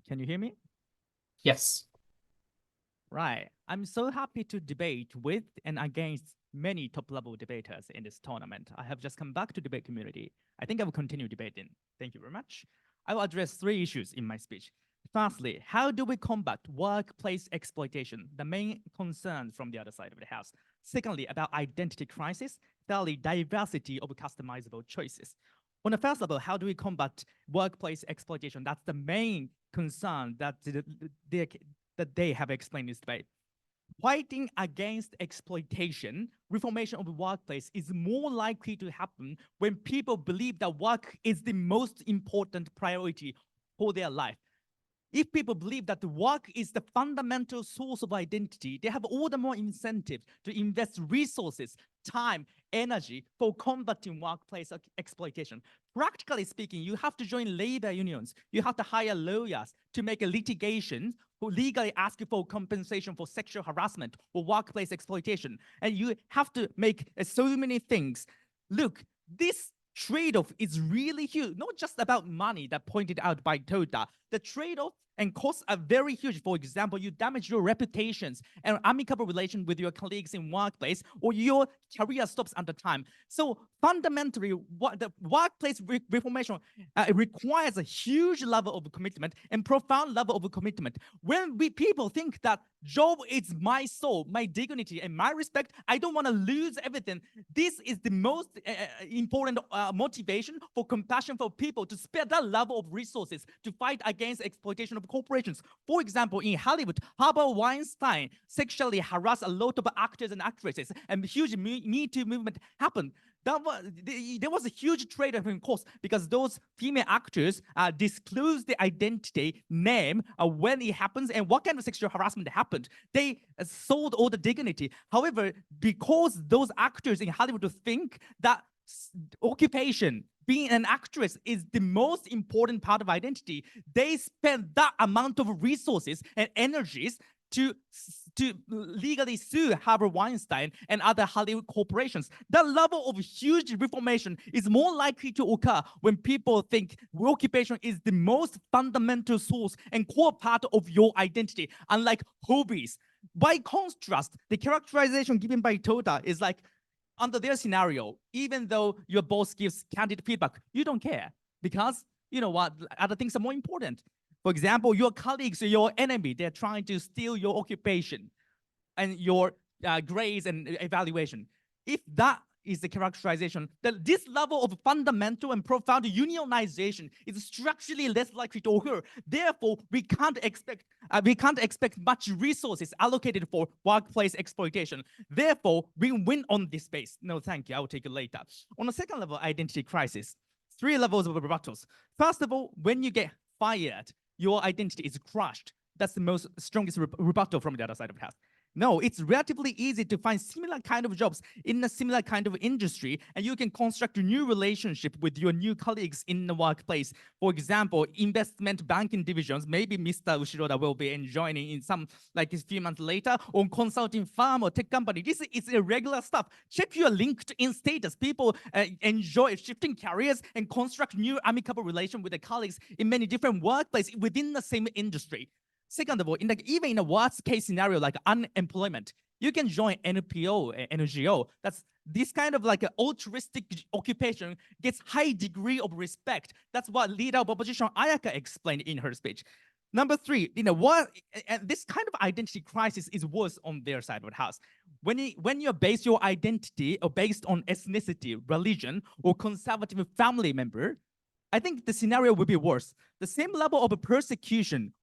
Can you hear me? Yes. Right. I'm so happy to debate with and against many top-level debaters in this tournament. I have just come back to debate community. I think I will continue debating. Thank you very much. I will address 3 issues in my speech. Firstly, how do we combat workplace exploitation, the main concern from the other side of the house? Secondly, about identity crisis. Thirdly, diversity of customizable choices. On the first level, how do we combat workplace exploitation? That's the main concern that they have explained in this debate. Fighting against exploitation, reformation of the workplace is more likely to happen when people believe that work is the most important priority for their life. If people believe that the work is the fundamental source of identity, they have all the more incentive to invest resources, time, energy for combating workplace exploitation. Practically speaking, you have to join labor unions. You have to hire lawyers to make a litigation who legally ask you for compensation for sexual harassment or workplace exploitation. And you have to make so many things. Look, this trade-off is really huge, not just about money that pointed out by Tota. The trade-off and costs are very huge. For example, you damage your reputations and amicable relation with your colleagues in workplace, or your career stops under time. So fundamentally, what the workplace reformation requires a huge level of commitment and profound level of commitment. When people think that job is my soul, my dignity, and my respect, I don't want to lose everything. This is the most important motivation for compassion for people to spare that level of resources to fight against exploitation of of corporations. For example, in Hollywood, Harvey Weinstein sexually harassed a lot of actors and actresses, and huge Me Too movement happened. There was a huge trade-off in cost because those female actors disclosed the identity, name, when it happens, and what kind of sexual harassment happened. They sold all the dignity. However, because those actors in Hollywood think that occupation, being an actress, is the most important part of identity, they spend that amount of resources and energies to legally sue Harvey Weinstein and other Hollywood corporations. That level of huge reformation is more likely to occur when people think occupation is the most fundamental source and core part of your identity, unlike hobbies. By contrast, the characterization given by Tota is like, under their scenario, even though your boss gives candid feedback, you don't care because you know what, other things are more important. For example, your colleagues or your enemy, they're trying to steal your occupation and your grades and evaluation. If that is the characterization, that this level of fundamental and profound unionization is structurally less likely to occur. Therefore, we can't expect much resources allocated for workplace exploitation. Therefore, we win on this space. No, thank you. I will take it later. On the second level, identity crisis, 3 levels of rebuttals. First of all, when you get fired, your identity is crushed. That's the most strongest rebuttal from the other side of the house. No, it's relatively easy to find similar kind of jobs in a similar kind of industry, and you can construct a new relationship with your new colleagues in the workplace. For example, investment banking divisions, maybe Mr. Ushiroda will be joining in some, like a few months later, on consulting firm or tech company. This is irregular stuff. Check your LinkedIn status. People enjoy shifting careers and construct new amicable relations with their colleagues in many different workplaces within the same industry. Second of all, even in a worst case scenario like unemployment, you can join NPO, NGO. That's this kind of like an altruistic occupation gets high degree of respect. That's what leader of opposition Ayaka explained in her speech. Number 3, and this kind of identity crisis is worse on their side of the house. When you base your identity or based on ethnicity, religion, or conservative family member, I think the scenario would be worse. The same level of persecution,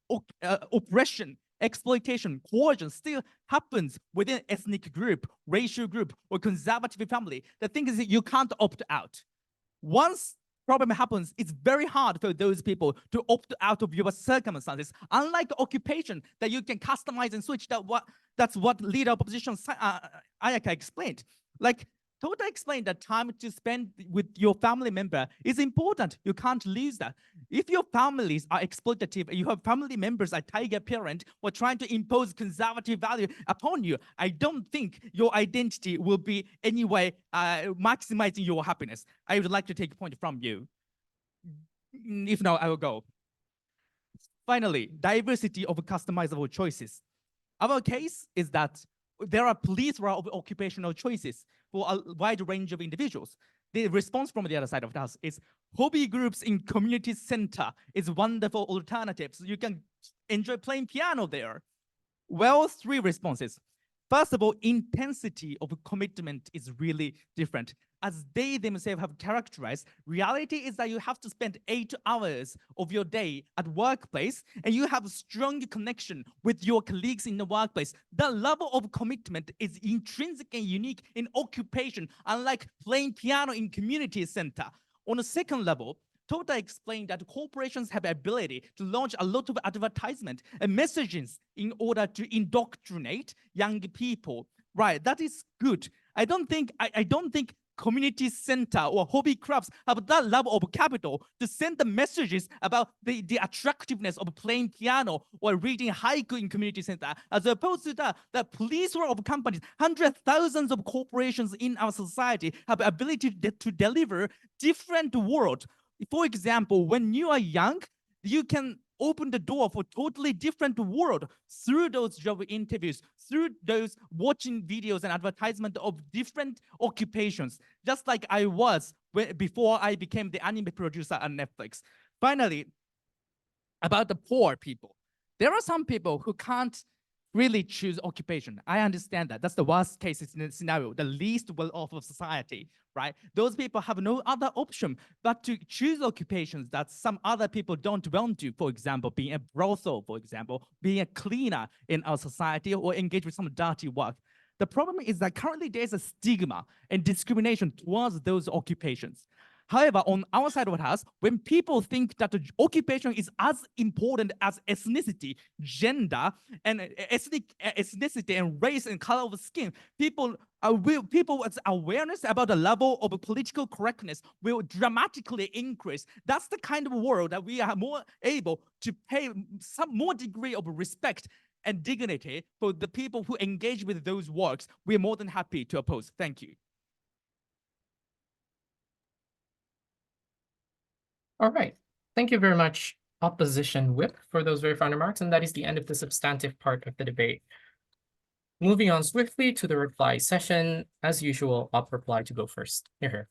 oppression, exploitation, coercion still happens within ethnic group, racial group, or conservative family. The thing is that you can't opt out. Once problem happens, it's very hard for those people to opt out of your circumstances. Unlike occupation that you can customize and switch, that's what leader opposition Ayaka explained. Like Tota explained that time to spend with your family member is important. You can't lose that. If your families are exploitative, you have family members are tiger parent or trying to impose conservative value upon you, I don't think your identity will be anyway maximizing your happiness. I would like to take a point from you. If not, I will go. Finally, diversity of customizable choices. Our case is that there are plethora of occupational choices for a wide range of individuals. The response from the other side of the house is hobby groups in community center is wonderful alternatives. You can enjoy playing piano there. Well, 3 responses. First of all, intensity of commitment is really different. As they themselves have characterized, reality is that you have to spend 8 hours of your day at workplace and you have a strong connection with your colleagues in the workplace. The level of commitment is intrinsic and unique in occupation, unlike playing piano in community center. On a second level, Tota explained that corporations have the ability to launch a lot of advertisement and messages in order to indoctrinate young people. Right, that is good. I don't think community center or hobby clubs have that level of capital to send the messages about the attractiveness of playing piano or reading haiku in community center, as opposed to the plethora of companies, hundreds, thousands of corporations in our society have the ability to deliver different world. For example, when you are young, you can open the door for totally different world through those job interviews, through those watching videos and advertisement of different occupations, just like I was before I became the anime producer on Netflix. Finally, about the poor people. There are some people who can't freely choose occupation. I understand that. That's the worst case scenario, the least well-off of society, right? Those people have no other option but to choose occupations that some other people don't want to. For example, being a brothel, for example, being a cleaner in our society, or engage with some dirty work. The problem is that currently there's a stigma and discrimination towards those occupations. However, on our side of the house, when people think that the occupation is as important as ethnicity, gender, and ethnicity and race and color of skin, people's awareness about the level of political correctness will dramatically increase. That's the kind of world that we are more able to pay some more degree of respect and dignity for the people who engage with those works. We're more than happy to oppose. Thank you. All right. Thank you very much, Opposition Whip, for those very fine remarks. And that is the end of the substantive part of the debate. Moving on swiftly to the reply session. As usual, Op reply to go first. Here.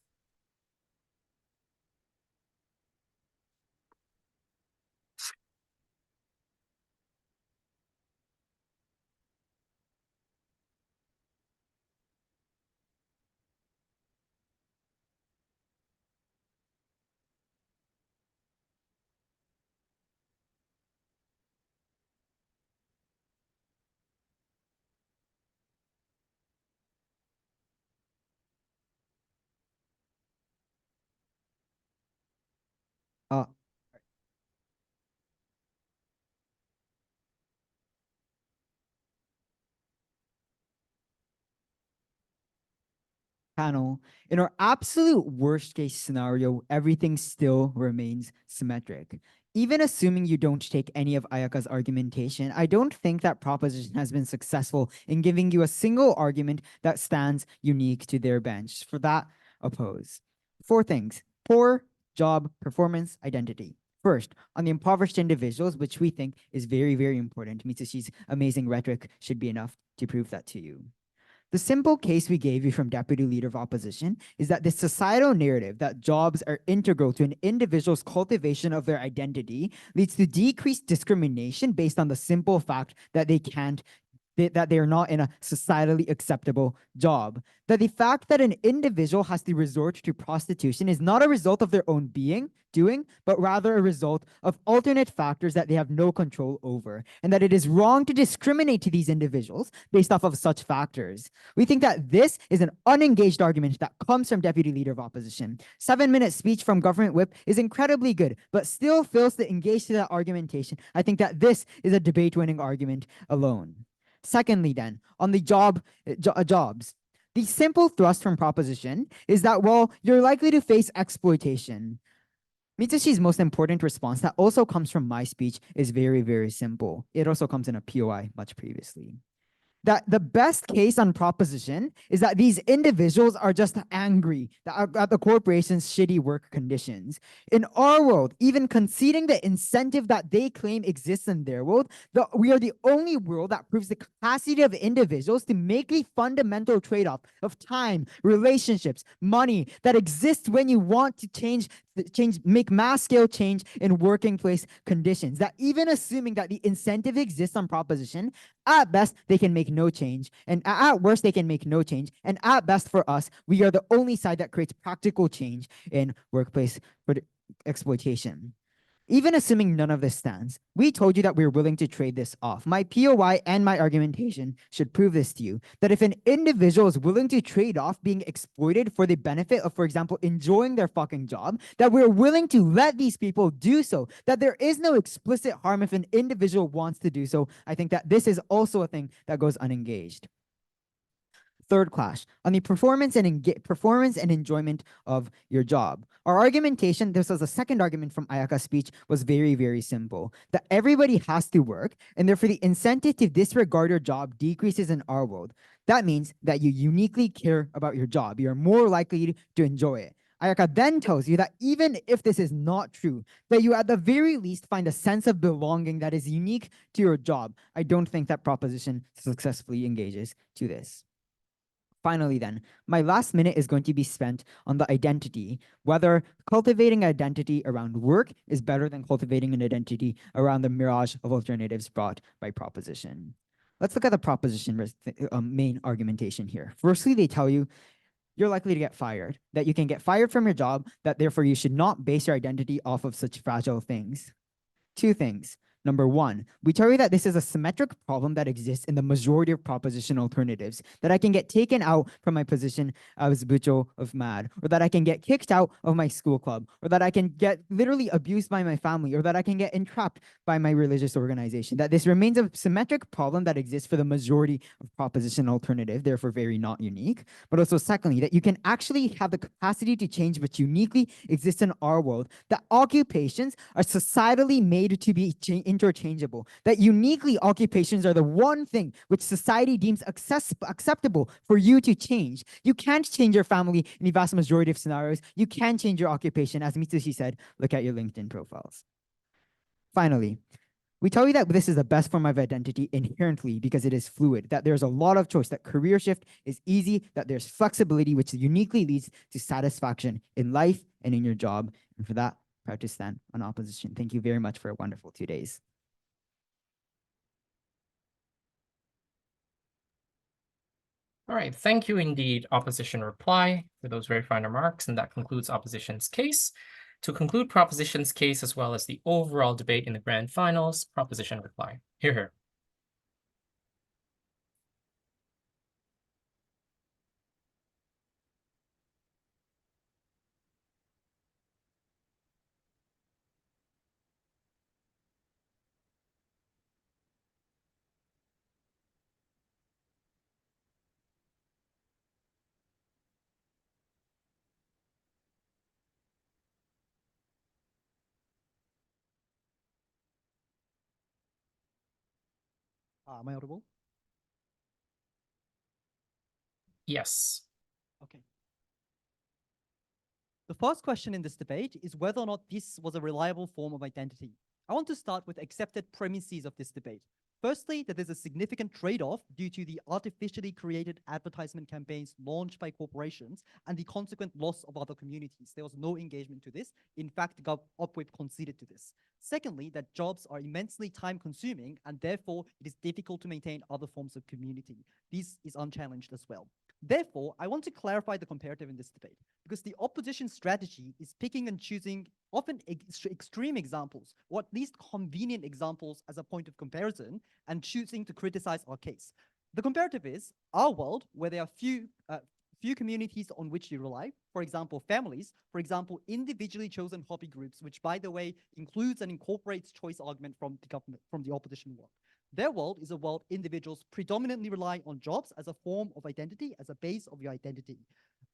あ、panel, in our absolute worst case scenario, everything still remains symmetric. Even assuming you don't take any of Ayaka's argumentation, I don't think that proposition has been successful in giving you a single argument that stands unique to their bench. For that, oppose. 4 things: poor job, performance, identity. First, on the impoverished individuals, which we think is very, very important. Mitsushi's amazing rhetoric should be enough to prove that to you. The simple case we gave you from Deputy Leader of Opposition is that the societal narrative that jobs are integral to an individual's cultivation of their identity leads to decreased discrimination based on the simple fact that that they are not in a societally acceptable job. That the fact that an individual has to resort to prostitution is not a result of their own doing, but rather a result of alternate factors that they have no control over, and that it is wrong to discriminate to these individuals based off of such factors. We think that this is an unengaged argument that comes from Deputy Leader of Opposition. 7-minute speech from Government Whip is incredibly good, but still fails to engage to that argumentation. I think that this is a debate-winning argument alone. Secondly, then, on the jobs, the simple thrust from proposition is that, well, you're likely to face exploitation. Mitsushi's most important response that also comes from my speech is very, very simple. It also comes in a POI much previously. That the best case on proposition is that these individuals are just angry at the corporation's shitty work conditions. In our world, even conceding the incentive that they claim exists in their world, we are the only world that proves the capacity of individuals to make a fundamental trade-off of time, relationships, money that exists when you want to make mass scale change in working place conditions. That even assuming that the incentive exists on proposition, at best, they can make no change. And at worst, they can make no change. And at best for us, we are the only side that creates practical change in workplace exploitation. Even assuming none of this stands, we told you that we're willing to trade this off. My POI and my argumentation should prove this to you, that if an individual is willing to trade off being exploited for the benefit of, for example, enjoying their fucking job, that we're willing to let these people do so, that there is no explicit harm if an individual wants to do so. I think that this is also a thing that goes unengaged. Third clash, on the performance and enjoyment of your job. Our argumentation, this was a second argument from Ayaka's speech, was very, very simple. That everybody has to work, and therefore the incentive to disregard your job decreases in our world. That means that you uniquely care about your job. You're more likely to enjoy it. Ayaka then tells you that even if this is not true, that you at the very least find a sense of belonging that is unique to your job. I don't think that proposition successfully engages to this. Finally, then, my last minute is going to be spent on the identity, whether cultivating identity around work is better than cultivating an identity around the mirage of alternatives brought by proposition. Let's look at the proposition main argumentation here. Firstly, they tell you you're likely to get fired, that you can get fired from your job, that therefore you should not base your identity off of such fragile things. Two things. Number one, we tell you that this is a symmetric problem that exists in the majority of proposition alternatives, that I can get taken out from my position as bucho of MAD, or that I can get kicked out of my school club, or that I can get literally abused by my family, or that I can get entrapped by my religious organization, that this remains a symmetric problem that exists for the majority of proposition alternative, therefore very not unique. But also secondly, that you can actually have the capacity to change what uniquely exists in our world, that occupations are societally made to be interchangeable, that uniquely occupations are the one thing which society deems acceptable for you to change. You can't change your family in the vast majority of scenarios. You can change your occupation. As Mitsushi said, look at your LinkedIn profiles. Finally, we tell you that this is the best form of identity inherently because it is fluid, that there's a lot of choice, that career shift is easy, that there's flexibility, which uniquely leads to satisfaction in life and in your job. And for that, proud to stand on opposition. Thank you very much for a wonderful 2 days. All right, thank you indeed, opposition reply, for those very fine remarks, and that concludes opposition's case. To conclude proposition's case as well as the overall debate in the grand finals, proposition reply. Hear, hear. Am I audible? Yes. Okay. The first question in this debate is whether or not this was a reliable form of identity. I want to start with accepted premises of this debate. Firstly, that there's a significant trade-off due to the artificially created advertisement campaigns launched by corporations and the consequent loss of other communities. There was no engagement to this. In fact, Upwip conceded to this. Secondly, that jobs are immensely time-consuming and therefore it is difficult to maintain other forms of community. This is unchallenged as well. Therefore, I want to clarify the comparative in this debate because the opposition strategy is picking and choosing often extreme examples, or at least convenient examples as a point of comparison, and choosing to criticize our case. The comparative is our world, where there are few communities on which you rely, for example, families, for example, individually chosen hobby groups, which, by the way, includes and incorporates choice argument from the government, from the opposition world. Their world is a world individuals predominantly rely on jobs as a form of identity, as a base of your identity.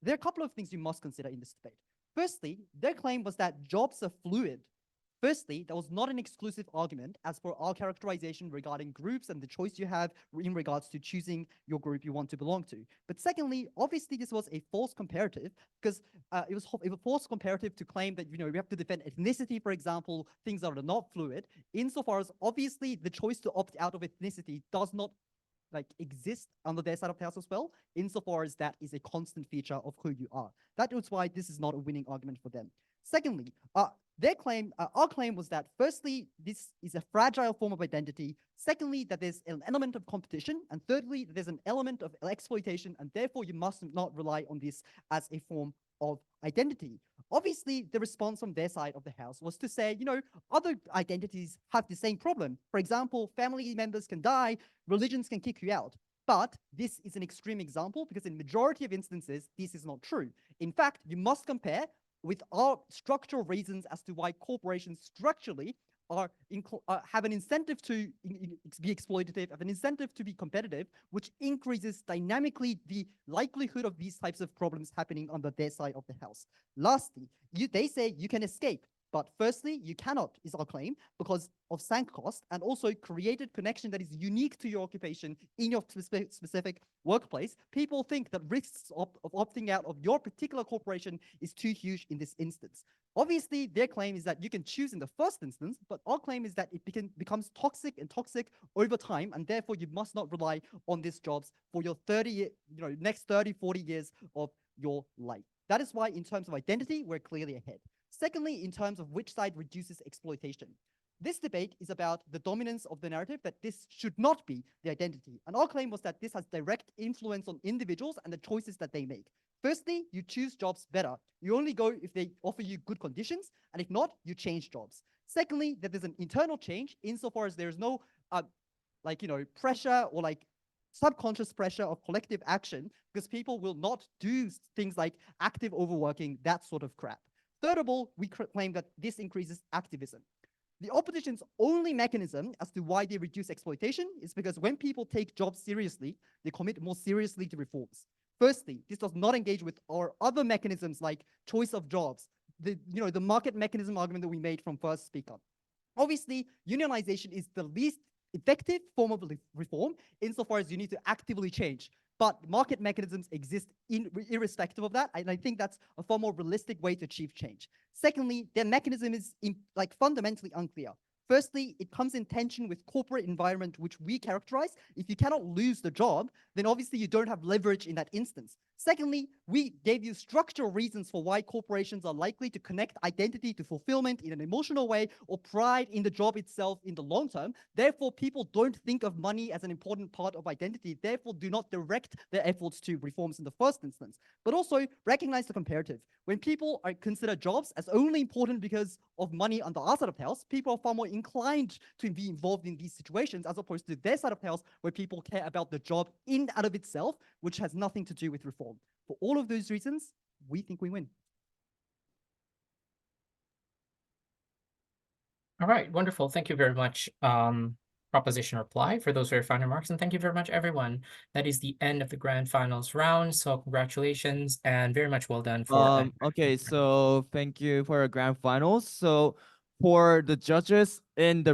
There are a couple of things you must consider in this debate. Firstly, their claim was that jobs are fluid. Firstly, that was not an exclusive argument as per our characterization regarding groups and the choice you have in regards to choosing your group you want to belong to. But secondly, obviously this was a false comparative because it was a false comparative to claim that, you know, we have to defend ethnicity, for example, things that are not fluid, insofar as obviously the choice to opt out of ethnicity does not exist under their side of the house as well, insofar as that is a constant feature of who you are. That is why this is not a winning argument for them. Secondly, our claim was that firstly, this is a fragile form of identity. Secondly, that there's an element of competition. And thirdly, that there's an element of exploitation. And therefore, you must not rely on this as a form of identity. Obviously, the response from their side of the house was to say, you know, other identities have the same problem. For example, family members can die, religions can kick you out. But this is an extreme example because in majority of instances, this is not true. In fact, you must compare with our structural reasons as to why corporations structurally have an incentive to be exploitative, have an incentive to be competitive, which increases dynamically the likelihood of these types of problems happening under their side of the house. Lastly, they say you can escape. But firstly, you cannot, is our claim, because of sunk cost and also created connection that is unique to your occupation in your specific workplace. People think that risks of opting out of your particular corporation is too huge in this instance. Obviously, their claim is that you can choose in the first instance, but our claim is that it becomes toxic over time, and therefore you must not rely on these jobs for your next 30, 40 years of your life. That is why in terms of identity, we're clearly ahead. Secondly, in terms of which side reduces exploitation. This debate is about the dominance of the narrative that this should not be the identity. And our claim was that this has direct influence on individuals and the choices that they make. Firstly, you choose jobs better. You only go if they offer you good conditions, and if not, you change jobs. Secondly, that there's an internal change insofar as there's no pressure or subconscious pressure of collective action, because people will not do things like active overworking, that sort of crap. Third of all, we claim that this increases activism. The opposition's only mechanism as to why they reduce exploitation is because when people take jobs seriously, they commit more seriously to reforms. Firstly, this does not engage with our other mechanisms like choice of jobs, the market mechanism argument that we made from first speaker. Obviously, unionization is the least effective form of reform insofar as you need to actively change. But market mechanisms exist irrespective of that, and I think that's a far more realistic way to achieve change. Secondly, their mechanism is fundamentally unclear. Firstly, it comes in tension with corporate environment, which we characterize. If you cannot lose the job, then obviously you don't have leverage in that instance. Secondly, we gave you structural reasons for why corporations are likely to connect identity to fulfillment in an emotional way or pride in the job itself in the long term. Therefore, people don't think of money as an important part of identity, therefore do not direct their efforts to reforms in the first instance. But also recognize the comparative. When people consider jobs as only important because of money on the our side of the house, people are far more inclined to be involved in these situations as opposed to their side of the house where people care about the job in and of itself, which has nothing to do with reform. For all of those reasons, we think we win. All right, wonderful. Thank you very much, Proposition Reply, for those very fine remarks. And thank you very much, everyone. That is the end of the grand finals round. So congratulations and very much well done for Okay, so thank you for the grand finals. So for the judges in the